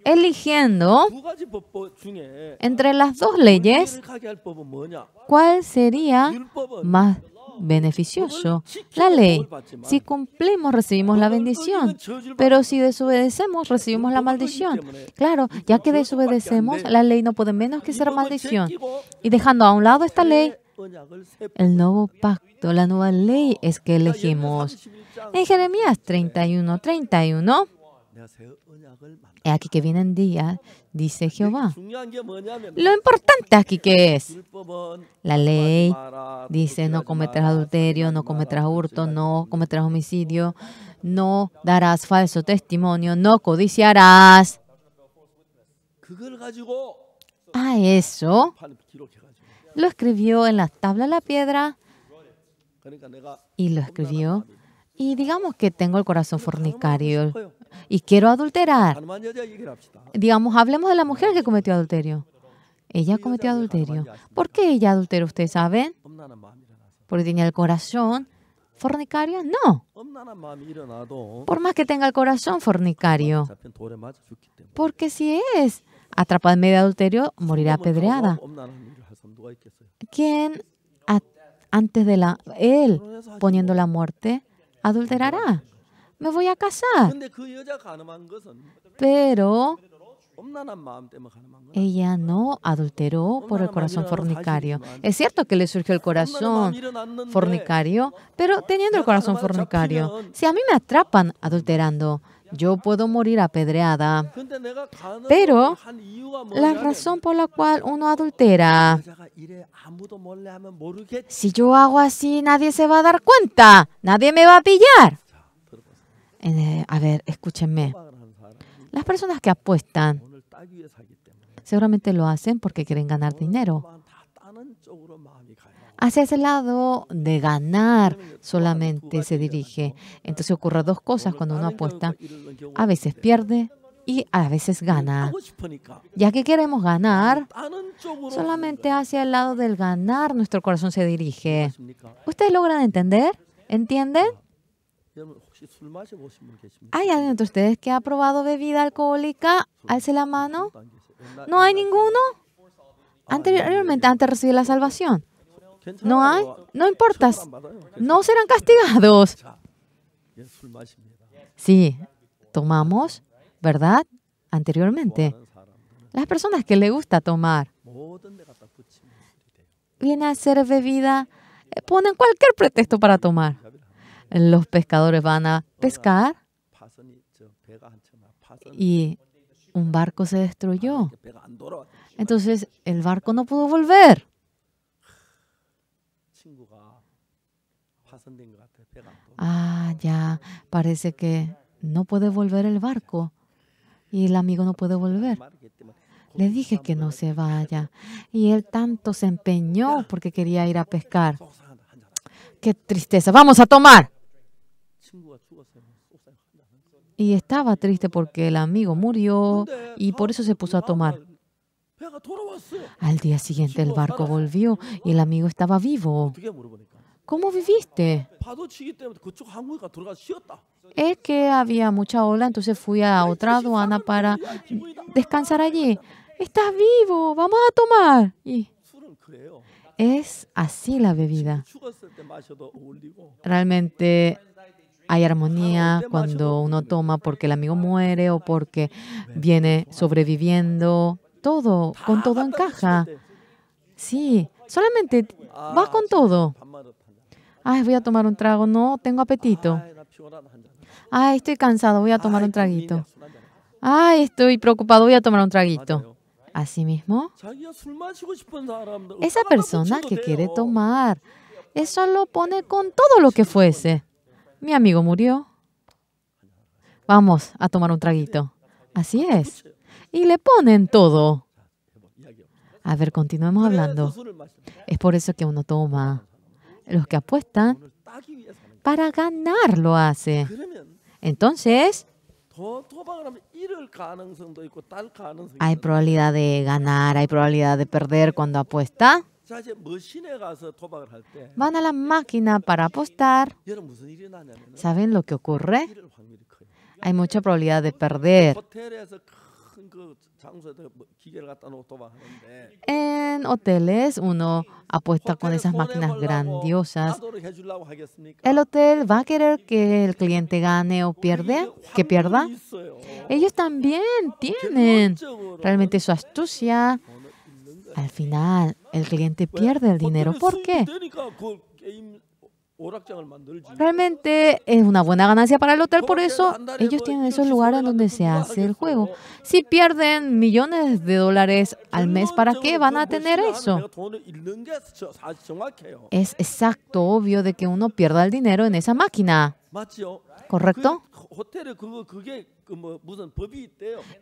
Eligiendo entre las 2 leyes, ¿cuál sería más beneficioso? La ley. Si cumplimos, recibimos la bendición, pero si desobedecemos, recibimos la maldición. Claro, ya que desobedecemos, la ley no puede menos que ser maldición. Y dejando a un lado esta ley, el nuevo pacto, la nueva ley es que elegimos. En Jeremías 31:31, he aquí que vienen días, dice Jehová. Lo importante aquí que es, la ley dice no cometerás adulterio, no cometerás hurto, no cometerás homicidio, no darás falso testimonio, no codiciarás. A eso lo escribió en la tabla de la piedra y lo escribió. Y digamos que tengo el corazón fornicario y quiero adulterar. Digamos, hablemos de la mujer que cometió adulterio. Ella cometió adulterio. ¿Por qué ella adulteró? ¿Ustedes saben? ¿Porque tenía el corazón fornicario? No. Por más que tenga el corazón fornicario. Porque si es atrapada en medio de adulterio, morirá apedreada. ¿Quién antes de él poniendo la muerte adulterará? Me voy a casar. Pero ella no adulteró por el corazón fornicario. Es cierto que le surgió el corazón fornicario, pero teniendo el corazón fornicario, si a mí me atrapan adulterando, yo puedo morir apedreada. Pero la razón por la cual uno adultera, si yo hago así, nadie se va a dar cuenta, nadie me va a pillar. A ver, escúchenme. Las personas que apuestan seguramente lo hacen porque quieren ganar dinero. Hacia ese lado de ganar solamente se dirige. Entonces ocurren dos cosas cuando uno apuesta. A veces pierde y a veces gana. Ya que queremos ganar, solamente hacia el lado del ganar nuestro corazón se dirige. ¿Ustedes logran entender? ¿Entienden? ¿Hay alguien de ustedes que ha probado bebida alcohólica? Alce la mano. ¿No hay ninguno? Anteriormente, antes de recibir la salvación. ¿No hay? No importa. No serán castigados. Sí, tomamos, ¿verdad? Anteriormente. Las personas que les gusta tomar, vienen a hacer bebida, ponen cualquier pretexto para tomar. Los pescadores van a pescar y un barco se destruyó. Entonces, el barco no pudo volver. Ya, parece que no puede volver el barco y el amigo no puede volver. Le dije que no se vaya y él tanto se empeñó porque quería ir a pescar. ¡Qué tristeza! ¡Vamos a tomar! Y estaba triste porque el amigo murió y por eso se puso a tomar. Al día siguiente el barco volvió y el amigo estaba vivo. ¿Cómo viviste? Es que había mucha ola, entonces fui a otra aduana para descansar allí. ¡Estás vivo! ¡Vamos a tomar! Y es así la bebida. Realmente hay armonía cuando uno toma porque el amigo muere o porque viene sobreviviendo. Todo, con todo encaja. Sí, solamente vas con todo. Ay, voy a tomar un trago. No, tengo apetito. Ay, estoy cansado. Voy a tomar un traguito. Ay, estoy preocupado. Voy a tomar un traguito. Asimismo, esa persona que quiere tomar, eso lo pone con todo lo que fuese. Mi amigo murió. Vamos a tomar un traguito. Así es. Y le ponen todo. A ver, continuemos hablando. Es por eso que uno toma. Los que apuestan, para ganar lo hace. Entonces, hay probabilidad de ganar, hay probabilidad de perder cuando apuesta. Van a la máquina para apostar. ¿Saben lo que ocurre? Hay mucha probabilidad de perder. En hoteles uno apuesta con esas máquinas grandiosas. ¿El hotel va a querer que el cliente gane o que pierda? Ellos también tienen realmente su astucia. Al final, el cliente pierde el dinero. ¿Por qué? Realmente es una buena ganancia para el hotel, por eso ellos tienen esos lugares donde se hace el juego. Si pierden millones de dólares al mes, ¿para qué van a tener eso? Es exacto, obvio, de que uno pierda el dinero en esa máquina. ¿Correcto?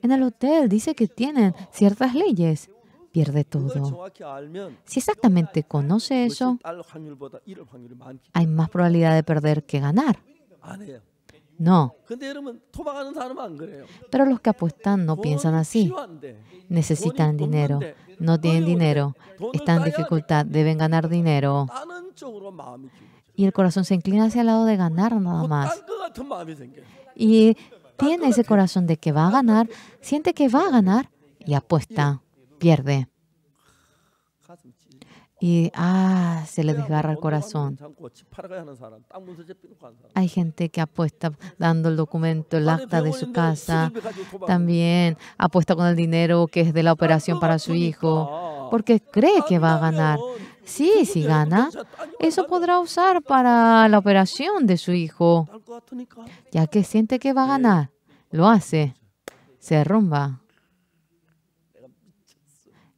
En el hotel dice que tienen ciertas leyes. Pierde todo. Si exactamente conoce eso, hay más probabilidad de perder que ganar. No. Pero los que apuestan no piensan así. Necesitan dinero. No tienen dinero. Están en dificultad. Deben ganar dinero. Y el corazón se inclina hacia el lado de ganar nada más. Y tiene ese corazón de que va a ganar, siente que va a ganar y apuesta, pierde. Y se le desgarra el corazón. Hay gente que apuesta dando el documento, el acta de su casa. También apuesta con el dinero que es de la operación para su hijo, porque cree que va a ganar. Sí, si gana, eso podrá usar para la operación de su hijo, ya que siente que va a ganar. Lo hace, se derrumba.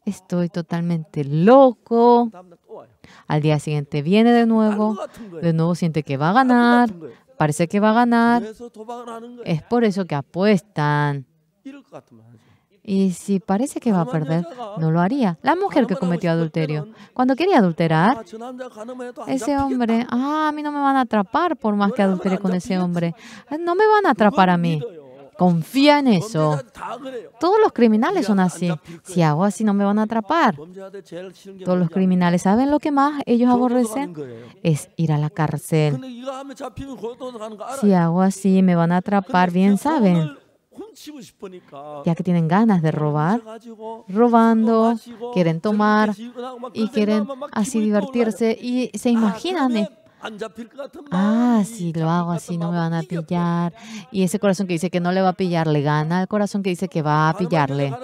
Estoy totalmente loco. Al día siguiente viene de nuevo siente que va a ganar, parece que va a ganar. Es por eso que apuestan. Y si parece que va a perder, no lo haría. La mujer que cometió adulterio, cuando quería adulterar, ese hombre, a mí no me van a atrapar por más que adultere con ese hombre. No me van a atrapar a mí. Confía en eso. Todos los criminales son así. Si hago así, no me van a atrapar. Todos los criminales, ¿saben lo que más ellos aborrecen? Es ir a la cárcel. Si hago así, me van a atrapar, bien saben. Ya que tienen ganas de robar, robando, quieren tomar y quieren así divertirse y se imaginan, si lo hago así no me van a pillar. Y ese corazón que dice que no le va a pillar, le gana el corazón que dice que va a pillarle.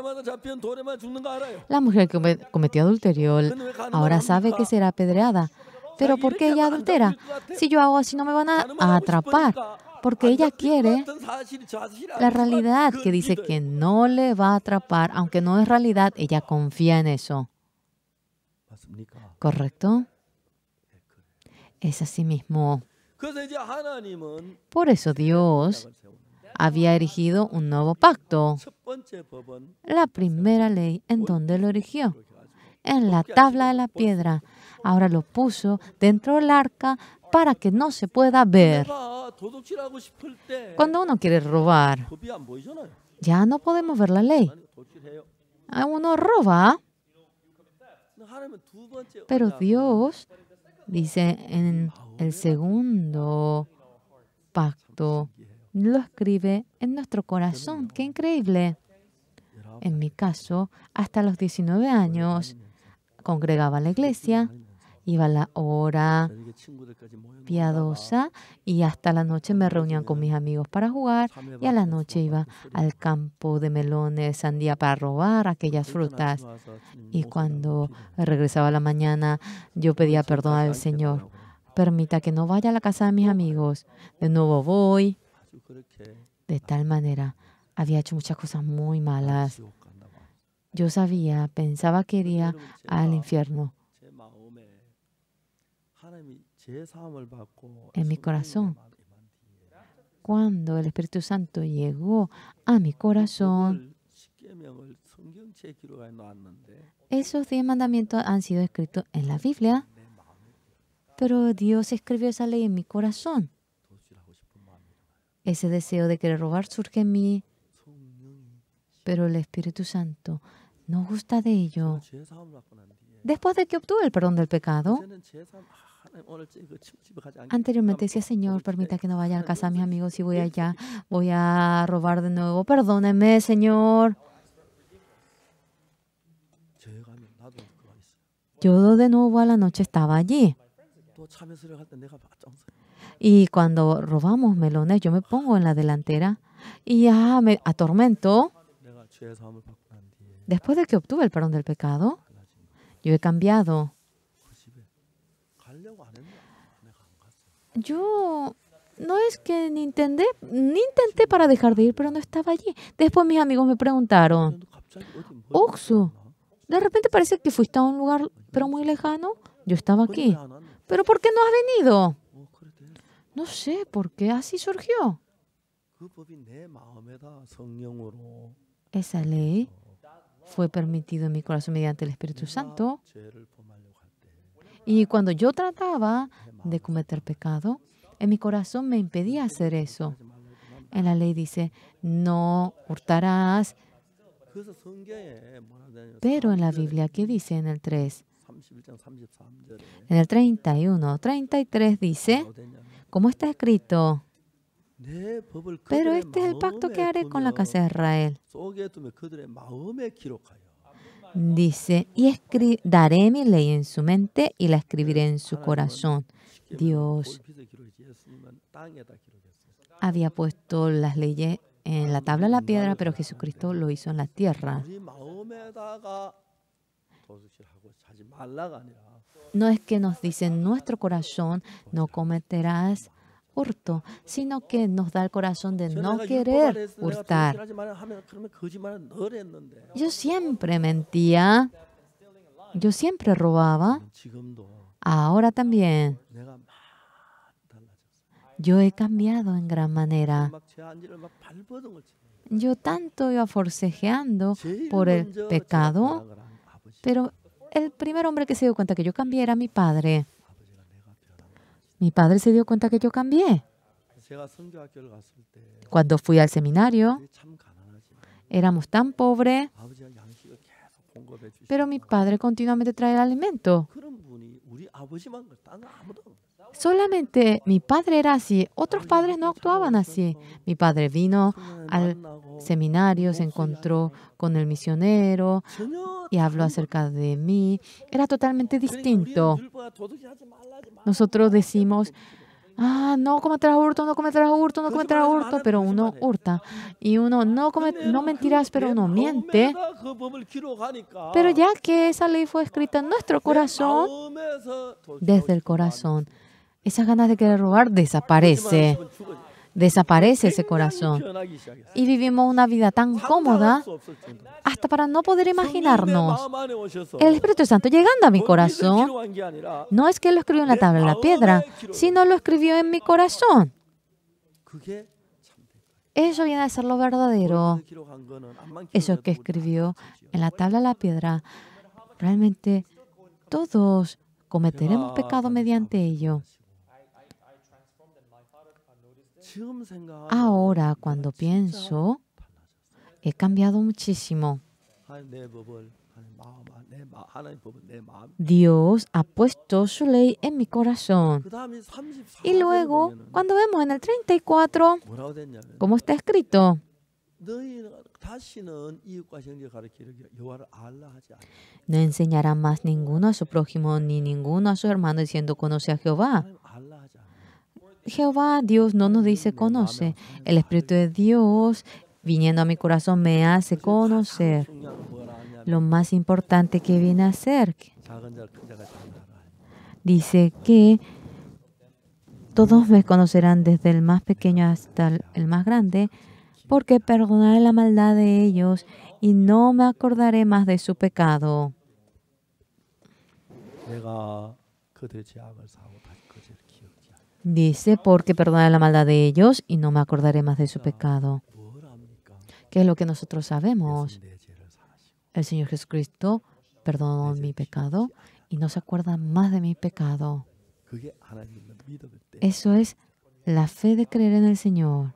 La mujer que cometió adulterio ahora sabe que será apedreada. ¿Pero por qué ella adultera? Si yo hago así no me van a atrapar. Porque ella quiere la realidad que dice que no le va a atrapar, aunque no es realidad, ella confía en eso. ¿Correcto? Es así mismo. Por eso Dios había erigido un nuevo pacto. La primera ley, ¿en dónde lo erigió? En la tabla de la piedra. Ahora lo puso dentro del arca para que no se pueda ver. Cuando uno quiere robar, ya no podemos ver la ley. Uno roba, pero Dios dice en el segundo pacto, lo escribe en nuestro corazón. ¡Qué increíble! En mi caso, hasta los 19 años, congregaba a la iglesia, iba a la hora piadosa y hasta la noche me reunían con mis amigos para jugar y a la noche iba al campo de melones, sandía para robar aquellas frutas. Y cuando regresaba a la mañana, yo pedía perdón al Señor. Permita que no vaya a la casa de mis amigos. De nuevo voy. De tal manera, había hecho muchas cosas muy malas. Yo sabía, pensaba que iría al infierno. En mi corazón. Cuando el Espíritu Santo llegó a mi corazón, esos 10 mandamientos han sido escritos en la Biblia, pero Dios escribió esa ley en mi corazón. Ese deseo de querer robar surge en mí, pero el Espíritu Santo no gusta de ello. Después de que obtuve el perdón del pecado, anteriormente decía, Señor, permita que no vaya a casa de mis amigos y voy allá, voy a robar de nuevo. Perdóneme, Señor. Yo de nuevo a la noche estaba allí. Y cuando robamos melones, yo me pongo en la delantera y me atormento. Después de que obtuve el perdón del pecado, yo he cambiado. Yo no es que ni intenté para dejar de ir, pero no estaba allí. Después mis amigos me preguntaron, Oxu, de repente parece que fuiste a un lugar pero muy lejano. Yo estaba aquí. ¿Pero por qué no has venido? No sé, por qué así surgió. Esa ley fue permitida en mi corazón mediante el Espíritu Santo. Y cuando yo trataba de cometer pecado, en mi corazón me impedía hacer eso. En la ley dice, no hurtarás. Pero en la Biblia, ¿qué dice en el 3? En el 31, 33 dice, ¿cómo está escrito? Pero este es el pacto que haré con la casa de Israel. Dice, y daré mi ley en su mente y la escribiré en su corazón. Dios había puesto las leyes en la tabla de la piedra, pero Jesucristo lo hizo en la tierra. No es que nos dice en nuestro corazón, no cometerás hurto, sino que nos da el corazón de no querer hurtar. Yo siempre mentía, yo siempre robaba, ahora también. Yo he cambiado en gran manera. Yo tanto iba forcejeando por el pecado, pero el primer hombre que se dio cuenta que yo cambié era mi padre. Mi padre se dio cuenta que yo cambié. Cuando fui al seminario, éramos tan pobres, pero mi padre continuamente traía alimento. Solamente mi padre era así, otros padres no actuaban así. Mi padre vino al seminario, se encontró con el misionero y habló acerca de mí. Era totalmente distinto. Nosotros decimos, no cometerás hurto, no cometerás hurto, no cometerás hurto, pero uno hurta. Y uno no mentirás, pero uno miente. Pero ya que esa ley fue escrita en nuestro corazón, desde el corazón, esas ganas de querer robar desaparece. Desaparece ese corazón. Y vivimos una vida tan cómoda hasta para no poder imaginarnos. El Espíritu Santo llegando a mi corazón, no es que lo escribió en la tabla de la piedra, sino lo escribió en mi corazón. Eso viene a ser lo verdadero. Eso que escribió en la tabla de la piedra, realmente todos cometeremos pecado mediante ello. Ahora, cuando pienso, he cambiado muchísimo. Dios ha puesto su ley en mi corazón. Y luego, cuando vemos en el 34, ¿cómo está escrito? No enseñará más ninguno a su prójimo ni ninguno a su hermano diciendo conoce a Jehová. Jehová, Dios, no nos dice conoce. El Espíritu de Dios, viniendo a mi corazón, me hace conocer. Lo más importante que viene a ser. Dice que todos me conocerán desde el más pequeño hasta el más grande, porque perdonaré la maldad de ellos y no me acordaré más de su pecado. Dice, porque perdonaré la maldad de ellos y no me acordaré más de su pecado. ¿Qué es lo que nosotros sabemos? El Señor Jesucristo perdonó mi pecado y no se acuerda más de mi pecado. Eso es la fe de creer en el Señor.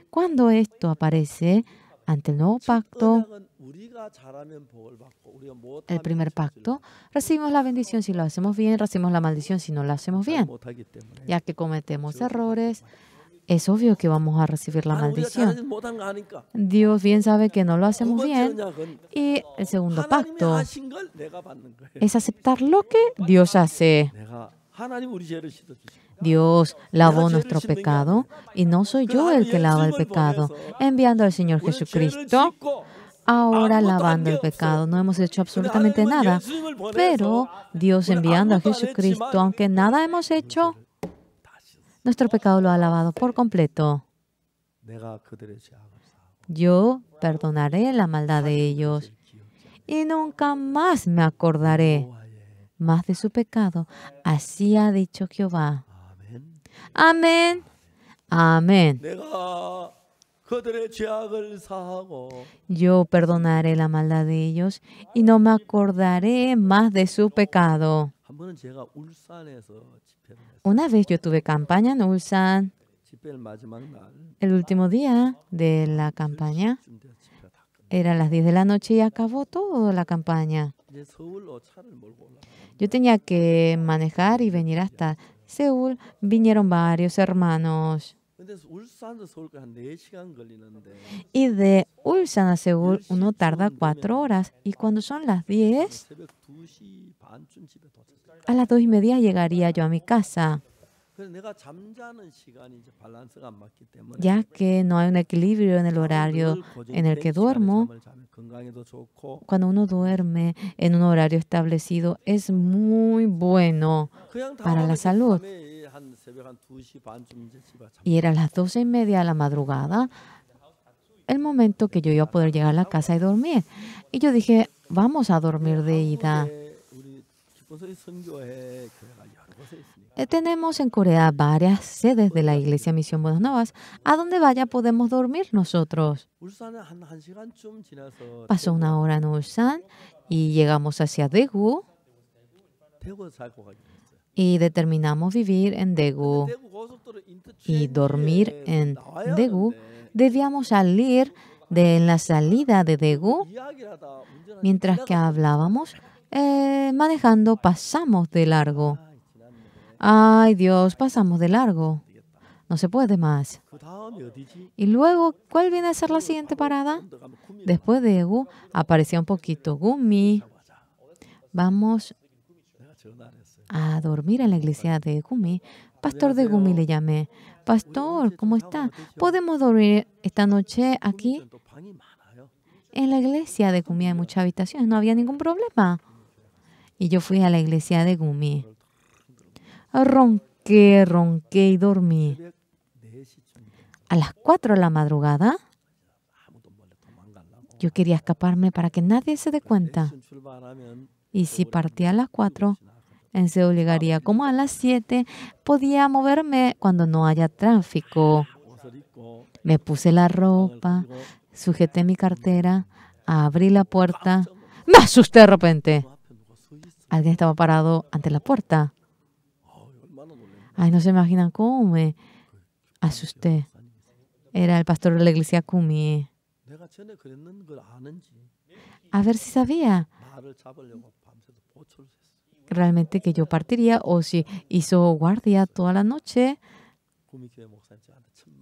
Cuando esto aparece ante el nuevo pacto, el primer pacto, recibimos la bendición si lo hacemos bien, recibimos la maldición si no lo hacemos bien. Ya que cometemos errores, es obvio que vamos a recibir la maldición. Dios bien sabe que no lo hacemos bien. Y el segundo pacto es aceptar lo que Dios hace. Dios lavó nuestro pecado y no soy yo el que lava el pecado. Enviando al Señor Jesucristo, ahora lavando el pecado. No hemos hecho absolutamente nada. Pero Dios enviando a Jesucristo, aunque nada hemos hecho, nuestro pecado lo ha lavado por completo. Yo perdonaré la maldad de ellos y nunca más me acordaré más de su pecado. Así ha dicho Jehová. Amén. Amén. Yo perdonaré la maldad de ellos y no me acordaré más de su pecado. Una vez yo tuve campaña en Ulsan. El último día de la campaña eran las 10 de la noche y acabó toda la campaña. Yo tenía que manejar y venir hasta Seúl vinieron varios hermanos. Y de Ulsan a Seúl uno tarda 4 horas. Y cuando son las 10, a las 2:30 llegaría yo a mi casa, ya que no hay un equilibrio en el horario en el que duermo. Cuando uno duerme en un horario establecido es muy bueno para la salud. Y era las 2:30 de la madrugada el momento que yo iba a poder llegar a la casa y dormir. Y yo dije, vamos a dormir de ida. Tenemos en Corea varias sedes de la Iglesia Misión Buenas Nuevas. A donde vaya podemos dormir nosotros. Pasó 1 hora en Ulsan y llegamos hacia Daegu y determinamos vivir en Daegu y dormir en Daegu. Debíamos salir de la salida de Daegu. Mientras que hablábamos, manejando, pasamos de largo. Ay, Dios, pasamos de largo. No se puede más. Y luego, ¿cuál viene a ser la siguiente parada? Después de Daegu, aparecía un poquito Gumi. Vamos a dormir en la iglesia de Gumi. Pastor de Gumi le llamé. Pastor, ¿cómo está? ¿Podemos dormir esta noche aquí? En la iglesia de Gumi hay muchas habitaciones, no había ningún problema. Y yo fui a la iglesia de Gumi. Ronqué y dormí. A las 4 de la madrugada, yo quería escaparme para que nadie se dé cuenta. Y si partía a las 4, en Seúl llegaría como a las 7, podía moverme cuando no haya tráfico. Me puse la ropa, sujeté mi cartera, abrí la puerta. Me asusté de repente. Alguien estaba parado ante la puerta. Ay, no se imaginan cómo me asusté. Era el pastor de la iglesia Gumi. A ver si sabía realmente que yo partiría o si hizo guardia toda la noche.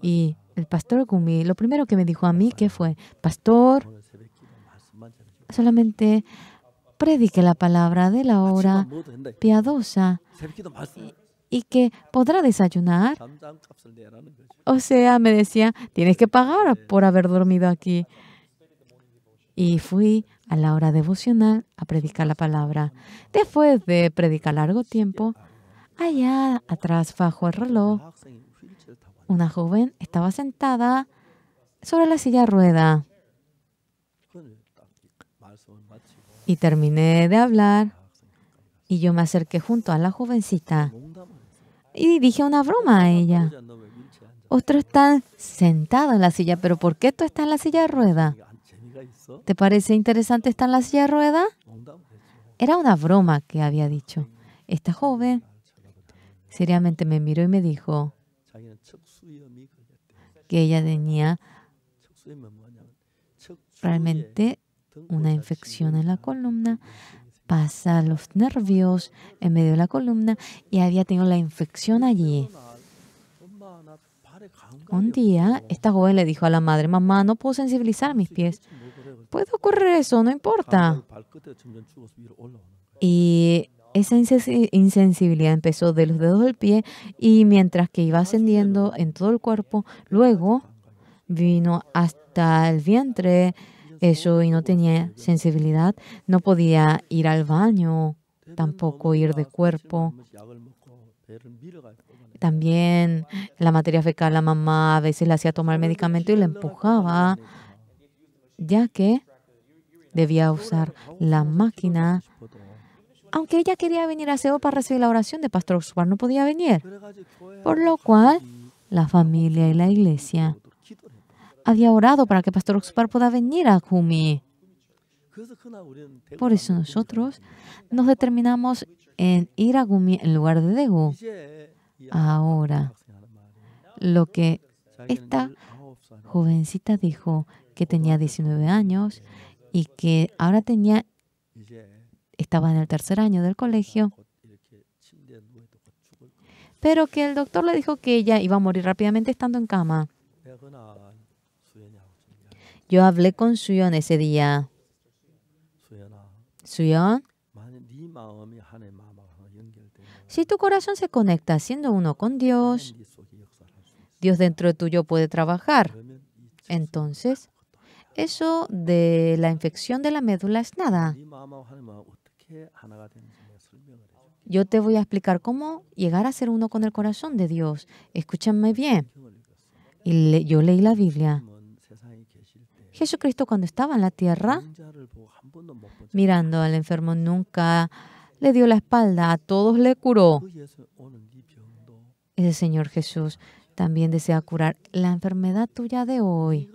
Y el pastor Gumi, lo primero que me dijo a mí, que fue, pastor, solamente predique la palabra de la hora piadosa y que podrá desayunar. O sea, me decía, tienes que pagar por haber dormido aquí. Y fui a la hora devocional a predicar la palabra. Después de predicar largo tiempo, allá atrás, bajo el reloj, una joven estaba sentada sobre la silla de rueda. Y terminé de hablar y yo me acerqué junto a la jovencita y dije una broma a ella. Otros están sentados en la silla, pero ¿por qué tú estás en la silla de rueda? ¿Te parece interesante estar en la silla de rueda? Era una broma que había dicho. Esta joven seriamente me miró y me dijo que ella tenía realmente una infección en la columna, pasa los nervios en medio de la columna y había tenido la infección allí. Un día, esta joven le dijo a la madre, mamá, no puedo sensibilizar mis pies. Puede ocurrir eso, no importa. Y esa insensibilidad empezó de los dedos del pie y mientras que iba ascendiendo en todo el cuerpo, luego vino hasta el vientre, eso, y no tenía sensibilidad, no podía ir al baño, tampoco ir de cuerpo. También la materia fecal, la mamá a veces le hacía tomar medicamento y le empujaba, ya que debía usar la máquina. Aunque ella quería venir a Seúl para recibir la oración de Pastor Oxford, no podía venir. Por lo cual, la familia y la iglesia había orado para que Pastor Oxford pueda venir a Gumi. Por eso nosotros nos determinamos en ir a Gumi en lugar de Daegu. Ahora, lo que esta jovencita dijo, que tenía 19 años y que ahora estaba en el 3er año del colegio, pero que el doctor le dijo que ella iba a morir rápidamente estando en cama. Yo hablé con Suyeon ese día. Suyeon, si tu corazón se conecta siendo uno con Dios, Dios dentro de tuyo puede trabajar. Entonces, eso de la infección de la médula es nada. Yo te voy a explicar cómo llegar a ser uno con el corazón de Dios. Escúchame bien. Yo leí la Biblia. Jesucristo, cuando estaba en la tierra, mirando al enfermo, nunca le dio la espalda, a todos le curó. Ese Señor Jesús también desea curar la enfermedad tuya de hoy.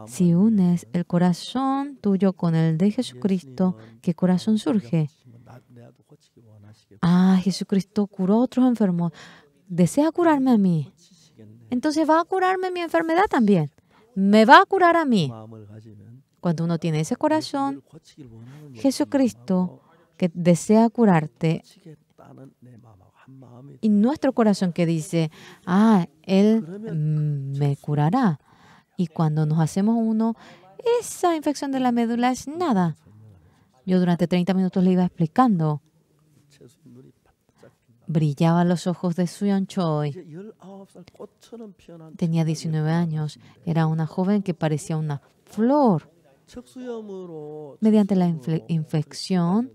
Si unes el corazón tuyo con el de Jesucristo, ¿qué corazón surge? Jesucristo curó a otros enfermos. ¿Desea curarme a mí? Entonces va a curarme mi enfermedad también. Me va a curar a mí. Cuando uno tiene ese corazón, Jesucristo que desea curarte, y nuestro corazón que dice, Él me curará. Y cuando nos hacemos uno, esa infección de la médula es nada. Yo durante 30 minutos le iba explicando. Brillaban los ojos de Suyeon Choi. Tenía 19 años. Era una joven que parecía una flor. Mediante la infección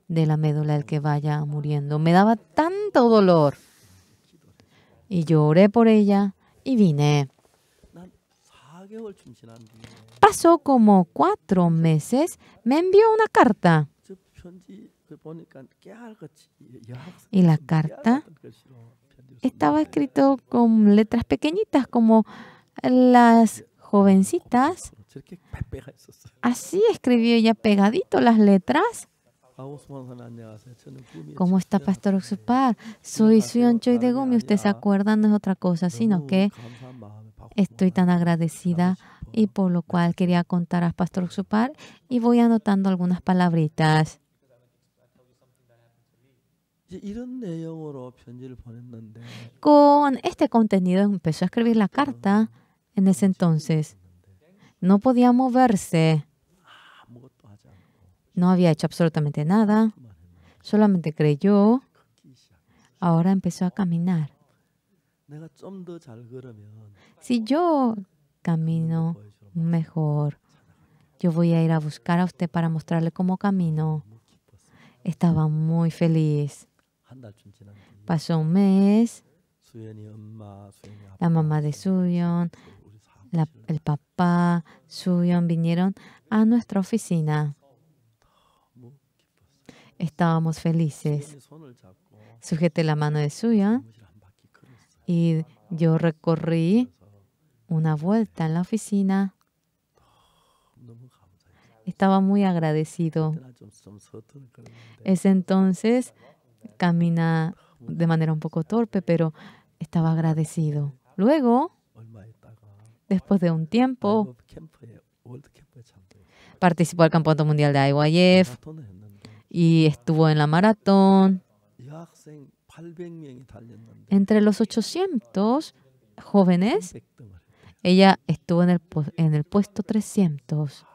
de la médula, el que vaya muriendo, me daba tanto dolor. Y yo oré por ella y vine. Pasó como 4 meses, me envió una carta. Y la carta estaba escrito con letras pequeñitas como las jovencitas. Así escribió ella pegadito las letras. ¿Cómo está, Pastor Oxupar? Soy Suyeon Choi de Gumi. Usted se acuerda, no es otra cosa, sino que estoy tan agradecida y por lo cual quería contar a Pastor Oxupar y voy anotando algunas palabritas. Con este contenido empezó a escribir la carta en ese entonces. No podía moverse. No había hecho absolutamente nada. Solamente creyó. Ahora empezó a caminar. Si yo camino mejor, yo voy a ir a buscar a usted para mostrarle cómo camino. Estaba muy feliz. Pasó un mes. La mamá de Suyeon, el papá, Suyeon vinieron a nuestra oficina. Estábamos felices. Sujeté la mano de Suyeon y yo recorrí una vuelta en la oficina. Estaba muy agradecido. Ese entonces camina de manera un poco torpe, pero estaba agradecido. Luego, después de un tiempo, participó al Campeonato Mundial de IYF y estuvo en la maratón. Entre los 800 jóvenes, ella estuvo en el puesto 300.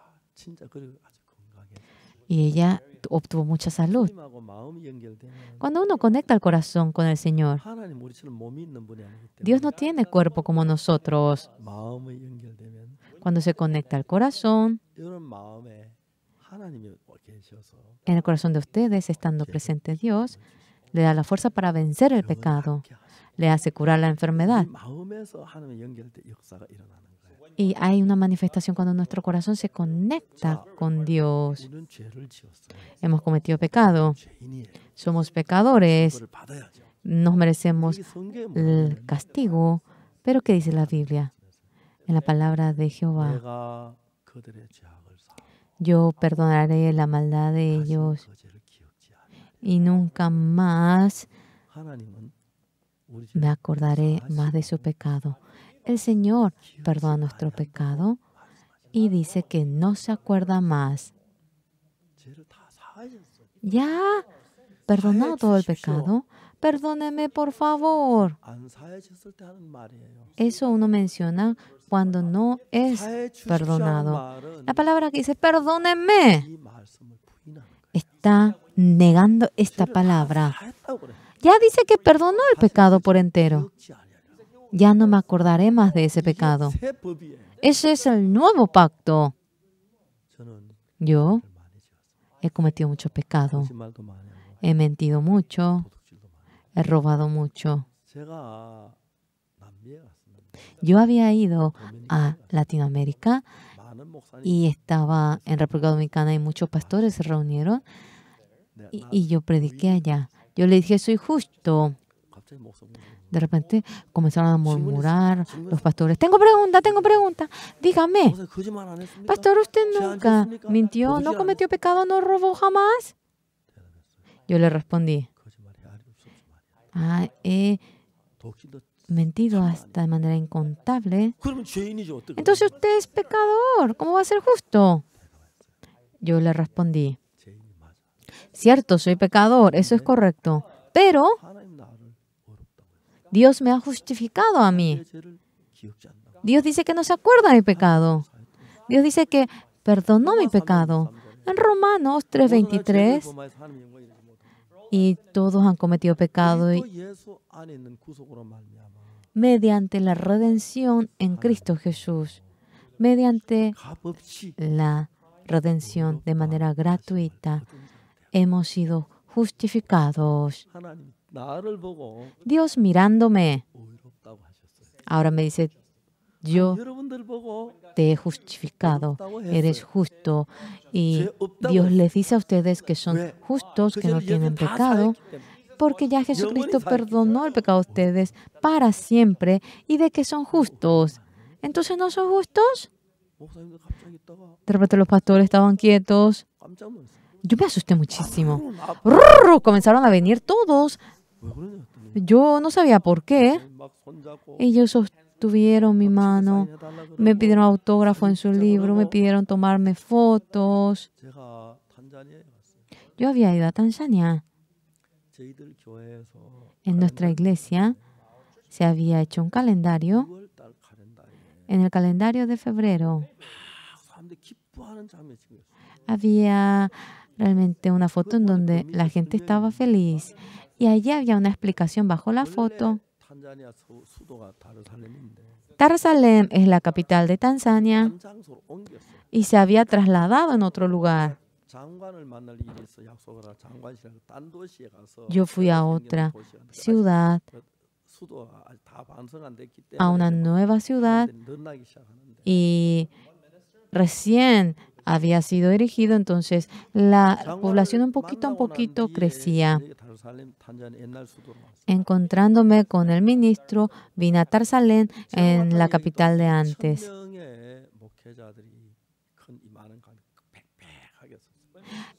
Y ella obtuvo mucha salud. Cuando uno conecta el corazón con el Señor, Dios no tiene cuerpo como nosotros. Cuando se conecta el corazón, en el corazón de ustedes, estando presente Dios, le da la fuerza para vencer el pecado, le hace curar la enfermedad. Y hay una manifestación cuando nuestro corazón se conecta con Dios. Hemos cometido pecado. Somos pecadores. Nos merecemos el castigo. Pero ¿qué dice la Biblia? En la palabra de Jehová, yo perdonaré la maldad de ellos y nunca más me acordaré más de su pecado. El Señor perdona nuestro pecado y dice que no se acuerda más. Ya perdonado todo el pecado, perdóneme por favor. Eso uno menciona cuando no es perdonado. La palabra que dice perdóneme está negando esta palabra. Ya dice que perdonó el pecado por entero. Ya no me acordaré más de ese pecado. Ese es el nuevo pacto. Yo he cometido muchos pecados. He mentido mucho. He robado mucho. Yo había ido a Latinoamérica y estaba en República Dominicana y muchos pastores se reunieron y yo prediqué allá. Yo le dije, soy justo. De repente comenzaron a murmurar los pastores. Tengo pregunta. Dígame, pastor, ¿usted nunca mintió, no cometió pecado, no robó jamás? Yo le respondí, he mentido hasta de manera incontable. Entonces usted es pecador. ¿Cómo va a ser justo? Yo le respondí, cierto, soy pecador, eso es correcto, pero Dios me ha justificado a mí. Dios dice que no se acuerda de mi pecado. Dios dice que perdonó mi pecado. En Romanos 3:23, y todos han cometido pecado mediante la redención en Cristo Jesús, mediante la redención de manera gratuita, hemos sido justificados. Dios mirándome, ahora me dice, yo te he justificado, eres justo. Y Dios les dice a ustedes que son justos, que no tienen pecado, porque ya Jesucristo perdonó el pecado de ustedes para siempre y de que son justos. Entonces, ¿no son justos? De repente los pastores estaban quietos. Yo me asusté muchísimo. Comenzaron a venir todos. Yo no sabía por qué. Ellos sostuvieron mi mano, me pidieron autógrafo en su libro, me pidieron tomarme fotos. Yo había ido a Tanzania. En nuestra iglesia se había hecho un calendario. En el calendario de febrero había realmente una foto en donde la gente estaba feliz. Y allí había una explicación bajo la foto. Dar es Salaam es la capital de Tanzania y se había trasladado en otro lugar. Yo fui a otra ciudad, a una nueva ciudad, y recién había sido erigido, entonces la población un poquito a poquito crecía. Encontrándome con el ministro, vine a Dar es Salaam, en la capital de antes.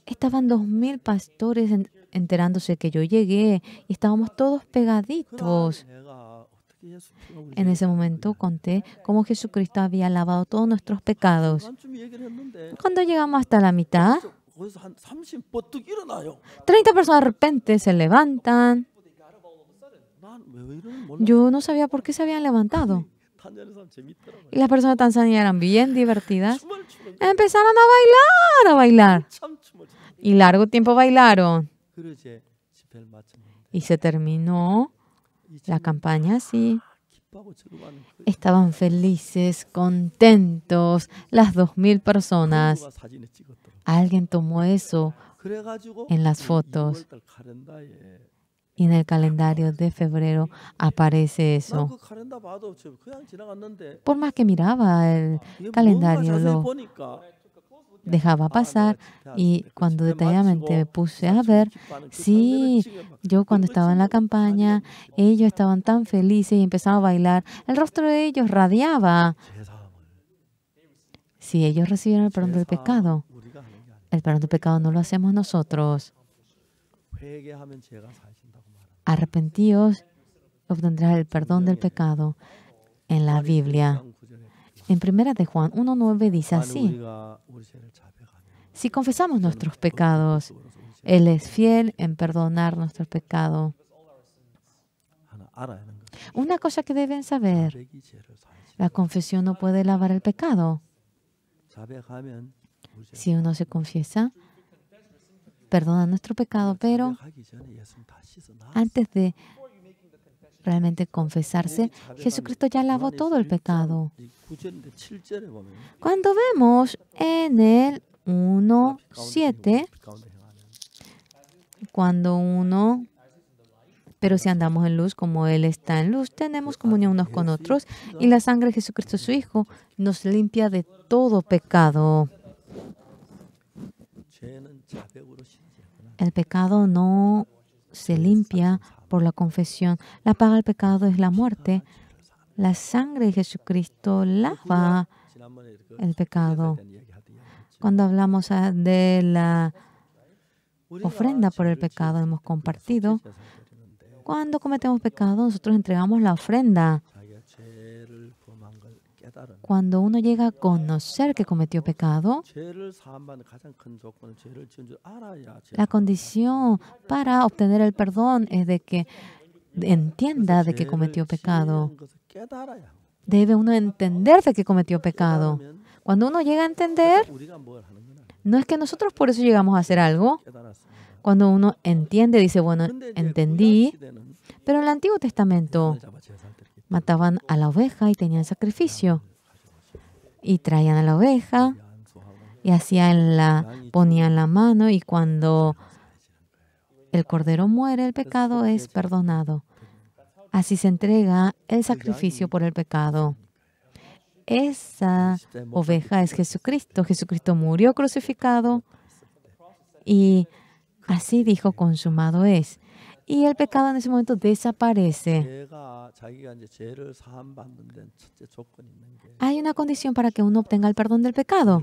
Estaban 2,000 pastores enterándose que yo llegué y estábamos todos pegaditos. En ese momento conté cómo Jesucristo había lavado todos nuestros pecados. Cuando llegamos hasta la mitad, 30 personas de repente se levantan. Yo no sabía por qué se habían levantado. Y las personas de Tanzania eran bien divertidas. Empezaron a bailar. Y largo tiempo bailaron. Y se terminó la campaña así. Estaban felices, contentos, las 2,000 personas. Alguien tomó eso en las fotos. Y en el calendario de febrero aparece eso. Por más que miraba el calendario, lo dejaba pasar. Y cuando detalladamente me puse a ver, sí, yo cuando estaba en la campaña, ellos estaban tan felices y empezaban a bailar. El rostro de ellos radiaba. Si ellos recibieron el perdón del pecado, el perdón del pecado no lo hacemos nosotros. Arrepentíos, obtendrás el perdón del pecado. En la Biblia, en 1 de Juan 1:9 dice así: si confesamos nuestros pecados, Él es fiel en perdonar nuestros pecados. Una cosa que deben saber, la confesión no puede lavar el pecado. Si uno se confiesa, perdona nuestro pecado, pero antes de realmente confesarse, Jesucristo ya lavó todo el pecado. Cuando vemos en el 1:7, pero si andamos en luz como Él está en luz, tenemos comunión unos con otros y la sangre de Jesucristo, su Hijo, nos limpia de todo pecado. El pecado no se limpia por la confesión. La paga del pecado es la muerte. La sangre de Jesucristo lava el pecado. Cuando hablamos de la ofrenda por el pecado, hemos compartido. Cuando cometemos pecado, nosotros entregamos la ofrenda. Cuando uno llega a conocer que cometió pecado, la condición para obtener el perdón es de que entienda de que cometió pecado. Debe uno entender de que cometió pecado. Cuando uno llega a entender, no es que nosotros por eso llegamos a hacer algo. Cuando uno entiende, dice, bueno, entendí. Pero en el Antiguo Testamento mataban a la oveja y tenían sacrificio. Y traían a la oveja y ponían la mano, y cuando el cordero muere, el pecado es perdonado. Así se entrega el sacrificio por el pecado. Esa oveja es Jesucristo. Jesucristo murió crucificado y así dijo, consumado es. Y el pecado en ese momento desaparece. Hay una condición para que uno obtenga el perdón del pecado.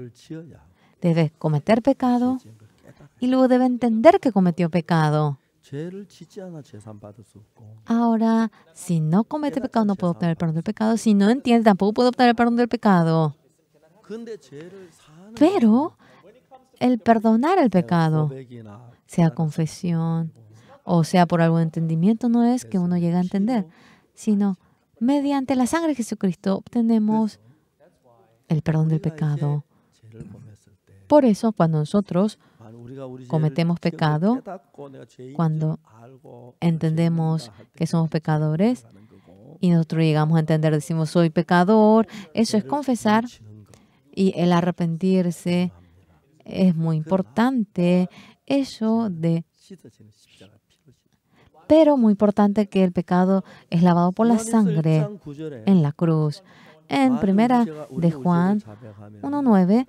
Debe cometer pecado y luego debe entender que cometió pecado. Ahora, si no comete pecado, no puede obtener el perdón del pecado. Si no entiende, tampoco puede obtener el perdón del pecado. Pero el perdonar el pecado, sea confesión o sea por algún entendimiento, no es que uno llegue a entender, sino mediante la sangre de Jesucristo obtenemos el perdón del pecado. Por eso, cuando nosotros cometemos pecado, cuando entendemos que somos pecadores y nosotros llegamos a entender, decimos, soy pecador, eso es confesar, y el arrepentirse es muy importante. Pero muy importante que el pecado es lavado por la sangre en la cruz. En 1 de Juan 1:9,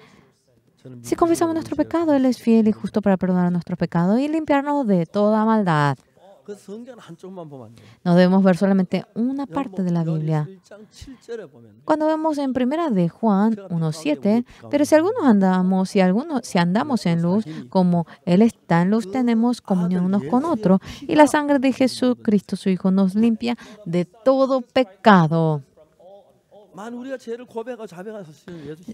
si confesamos nuestro pecado, Él es fiel y justo para perdonar nuestros pecados y limpiarnos de toda maldad. No debemos ver solamente una parte de la Biblia. Cuando vemos en 1 de Juan 1:7, pero si andamos en luz, como Él está en luz, tenemos comunión unos con otros, y la sangre de Jesucristo, su Hijo, nos limpia de todo pecado.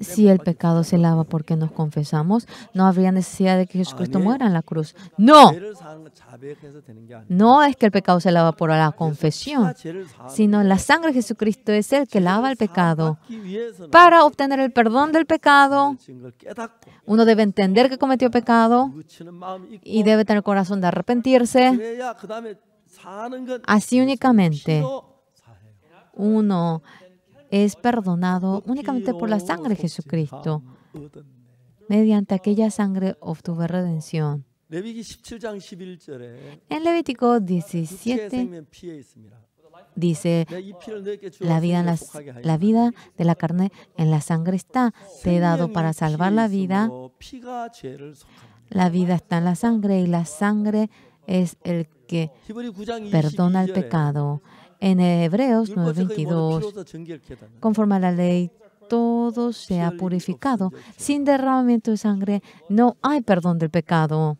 Si el pecado se lava porque nos confesamos, no habría necesidad de que Jesucristo muera en la cruz. No. No es que el pecado se lava por la confesión, sino la sangre de Jesucristo es el que lava el pecado. Para obtener el perdón del pecado, uno debe entender que cometió pecado y debe tener el corazón de arrepentirse. Así únicamente uno es perdonado únicamente por la sangre de Jesucristo. Mediante aquella sangre obtuve redención. En Levítico 17 dice, la vida de la carne en la sangre está. Te he dado para salvar la vida. La vida está en la sangre y la sangre es el que perdona el pecado. En Hebreos 9:22, conforme a la ley, todo se ha purificado. Sin derramamiento de sangre no hay perdón del pecado.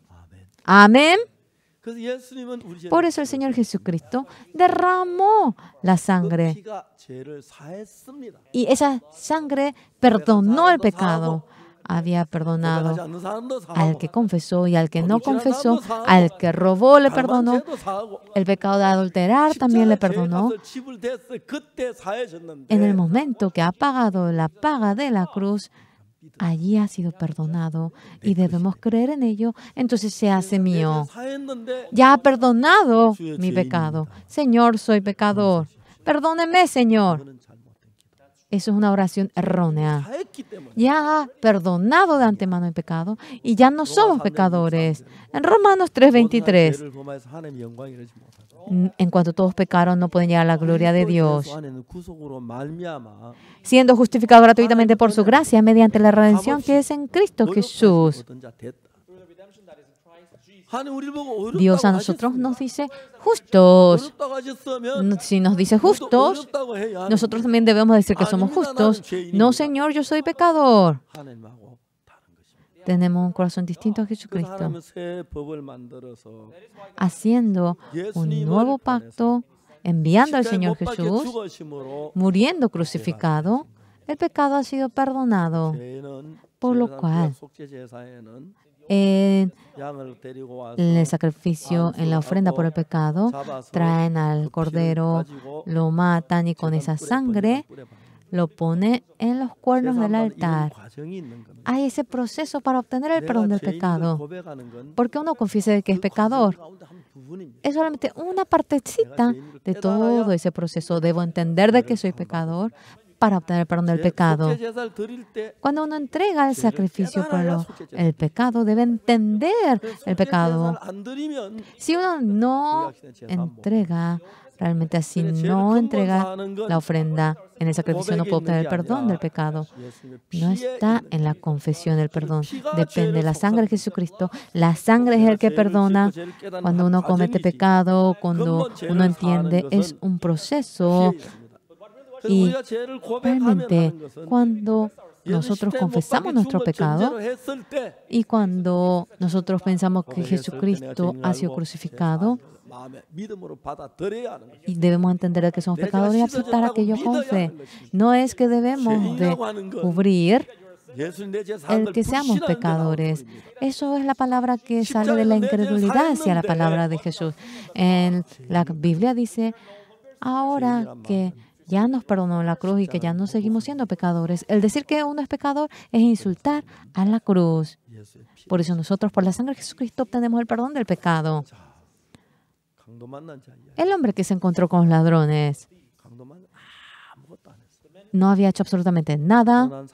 Amén. Por eso el Señor Jesucristo derramó la sangre. Y esa sangre perdonó el pecado. había perdonado al que confesó y al que no confesó, al que robó le perdonó, el pecado de adulterar también le perdonó. En el momento que ha pagado la paga de la cruz, allí ha sido perdonado y debemos creer en ello, entonces se hace mío. Ya ha perdonado mi pecado. Señor, soy pecador. Perdóneme, Señor. Eso es una oración errónea. Ya ha perdonado de antemano el pecado y ya no somos pecadores. En Romanos 3:23, en cuanto todos pecaron, no pueden llegar a la gloria de Dios. Siendo justificado gratuitamente por su gracia mediante la redención que es en Cristo Jesús. Dios a nosotros nos dice justos. Si nos dice justos, nosotros también debemos decir que somos justos. No, Señor, yo soy pecador. Tenemos un corazón distinto a Jesucristo. Haciendo un nuevo pacto, enviando al Señor Jesús, muriendo crucificado, el pecado ha sido perdonado. Por lo cual, en el sacrificio, en la ofrenda por el pecado, traen al cordero, lo matan y con esa sangre lo ponen en los cuernos del altar. Hay ese proceso para obtener el perdón del pecado. Porque uno confiesa que es pecador. Es solamente una partecita de todo ese proceso. Debo entender de que soy pecador para obtener el perdón del pecado. Cuando uno entrega el sacrificio por el pecado, debe entender el pecado. Si uno no entrega, realmente así no entrega la ofrenda en el sacrificio, no puede obtener el perdón del pecado. No está en la confesión del perdón. Depende de la sangre de Jesucristo. La sangre es el que perdona. Cuando uno comete pecado, cuando uno entiende, es un proceso. Y realmente cuando nosotros confesamos nuestro pecado y cuando nosotros pensamos que Jesucristo ha sido crucificado, y debemos entender que somos pecadores y aceptar aquello con fe. No es que debemos de cubrir el que seamos pecadores. Eso es la palabra que sale de la incredulidad hacia la palabra de Jesús. En la Biblia dice, ahora que ya nos perdonó la cruz y que ya no seguimos siendo pecadores. El decir que uno es pecador es insultar a la cruz. Por eso nosotros, por la sangre de Jesucristo, obtenemos el perdón del pecado. El hombre que se encontró con los ladrones no había hecho absolutamente nada.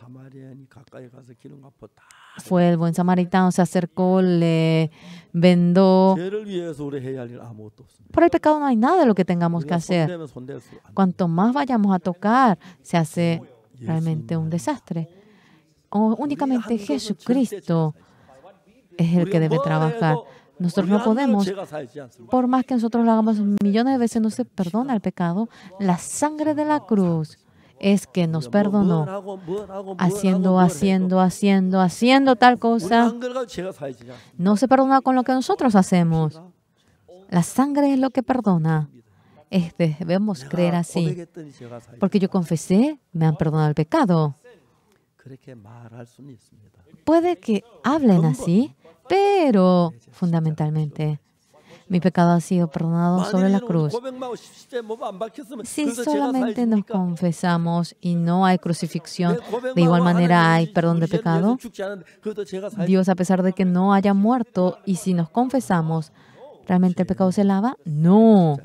Fue el buen samaritano, se acercó, le vendó. Por el pecado no hay nada de lo que tengamos que hacer. Cuanto más vayamos a tocar, se hace realmente un desastre. Únicamente Jesucristo es el que debe trabajar. Nosotros no podemos, por más que nosotros lo hagamos millones de veces, no se perdona el pecado. La sangre de la cruz es que nos perdonó, haciendo tal cosa. No se perdona con lo que nosotros hacemos. La sangre es lo que perdona. Debemos creer así. Porque yo confesé, me han perdonado el pecado. Puede que hablen así, pero fundamentalmente mi pecado ha sido perdonado sobre la cruz. Si solamente nos confesamos y no hay crucifixión, de igual manera hay perdón de pecado. Dios, a pesar de que no haya muerto, y si nos confesamos, ¿realmente el pecado se lava? No.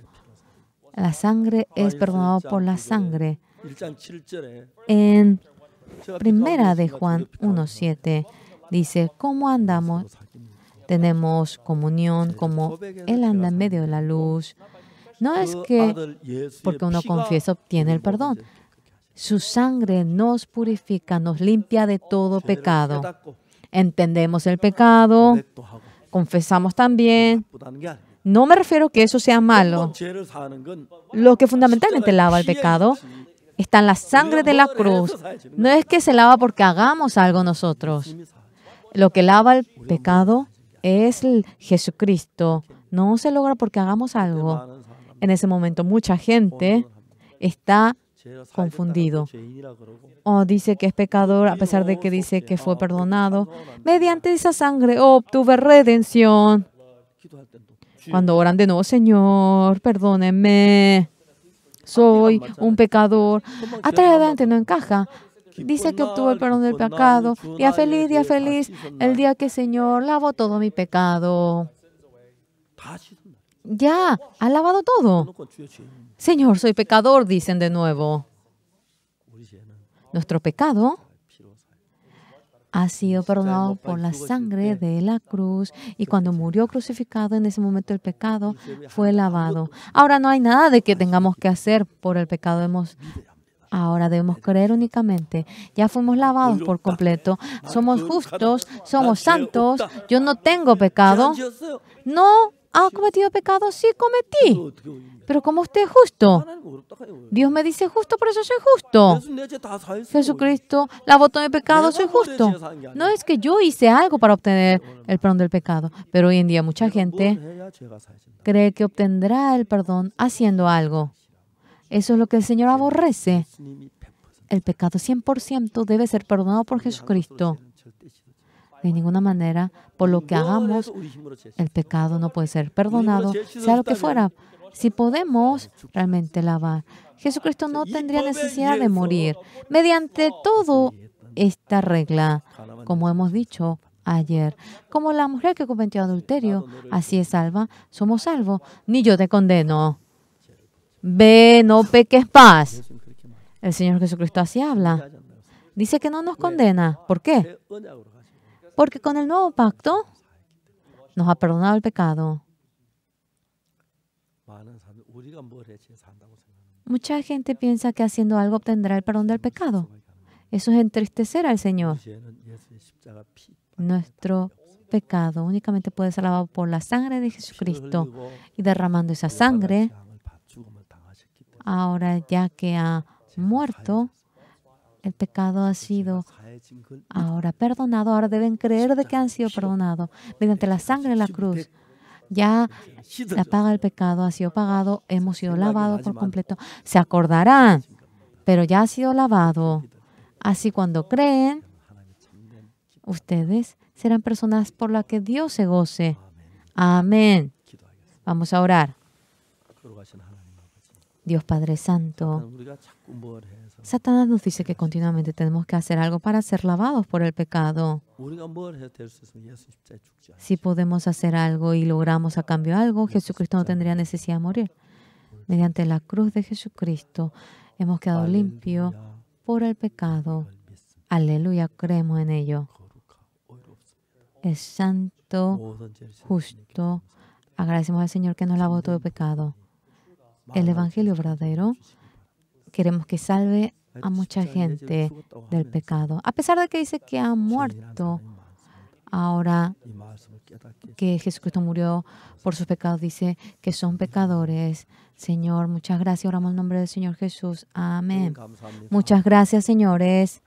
La sangre es perdonada por la sangre. En Primera de Juan 1:7 dice, ¿cómo andamos? Tenemos comunión como Él anda en medio de la luz. No es que porque uno confiesa obtiene el perdón. Su sangre nos purifica, nos limpia de todo pecado. Entendemos el pecado, confesamos también. No me refiero que eso sea malo. Lo que fundamentalmente lava el pecado está en la sangre de la cruz. No es que se lava porque hagamos algo nosotros. Lo que lava el pecado es Jesucristo. No se logra porque hagamos algo. En ese momento mucha gente está confundido. O dice que es pecador a pesar de que dice que fue perdonado. Mediante esa sangre obtuve redención. Cuando oran de nuevo, Señor, perdóneme, soy un pecador. Atrás adelante no encaja. Dice que obtuvo el perdón del pecado. Día feliz, el día que el Señor lavó todo mi pecado. Ya, ha lavado todo. Señor, soy pecador, dicen de nuevo. Nuestro pecado ha sido perdonado por la sangre de la cruz y cuando murió crucificado, en ese momento el pecado fue lavado. Ahora no hay nada de que tengamos que hacer por el pecado. Ahora debemos creer únicamente. Ya fuimos lavados por completo. Somos justos, somos santos. Yo no tengo pecado. ¿No ha cometido pecado? Sí, cometí. Pero como usted es justo, Dios me dice justo, por eso soy justo. Jesucristo lavó todo mi pecado, soy justo. No es que yo hice algo para obtener el perdón del pecado, pero hoy en día mucha gente cree que obtendrá el perdón haciendo algo. Eso es lo que el Señor aborrece. El pecado 100% debe ser perdonado por Jesucristo. De ninguna manera, por lo que hagamos, el pecado no puede ser perdonado, sea lo que fuera. Si podemos realmente lavar, Jesucristo no tendría necesidad de morir. Mediante toda esta regla, como hemos dicho ayer, como la mujer que cometió adulterio, así es salva, somos salvos. Ni yo te condeno. Ve, no peques más. El Señor Jesucristo así habla. Dice que no nos condena. ¿Por qué? Porque con el nuevo pacto nos ha perdonado el pecado. Mucha gente piensa que haciendo algo obtendrá el perdón del pecado. Eso es entristecer al Señor. Nuestro pecado únicamente puede ser lavado por la sangre de Jesucristo y derramando esa sangre. Ahora, ya que ha muerto, el pecado ha sido ahora perdonado. Ahora deben creer de que han sido perdonados mediante la sangre de la cruz. Ya la paga del pecado ha sido pagado, hemos sido lavados por completo. Se acordarán, pero ya ha sido lavado. Así cuando creen, ustedes serán personas por las que Dios se goce. Amén. Vamos a orar. Dios Padre Santo, Satanás nos dice que continuamente tenemos que hacer algo para ser lavados por el pecado. Si podemos hacer algo y logramos a cambio algo, Jesucristo no tendría necesidad de morir. Mediante la cruz de Jesucristo hemos quedado limpios por el pecado. Aleluya, creemos en ello. Es santo, justo. Agradecemos al Señor que nos lavó todo el pecado. El Evangelio verdadero queremos que salve a mucha gente del pecado. A pesar de que dice que ha muerto, ahora que Jesucristo murió por sus pecados, dice que son pecadores. Señor, muchas gracias. Oramos en nombre del Señor Jesús. Amén. Muchas gracias, señores.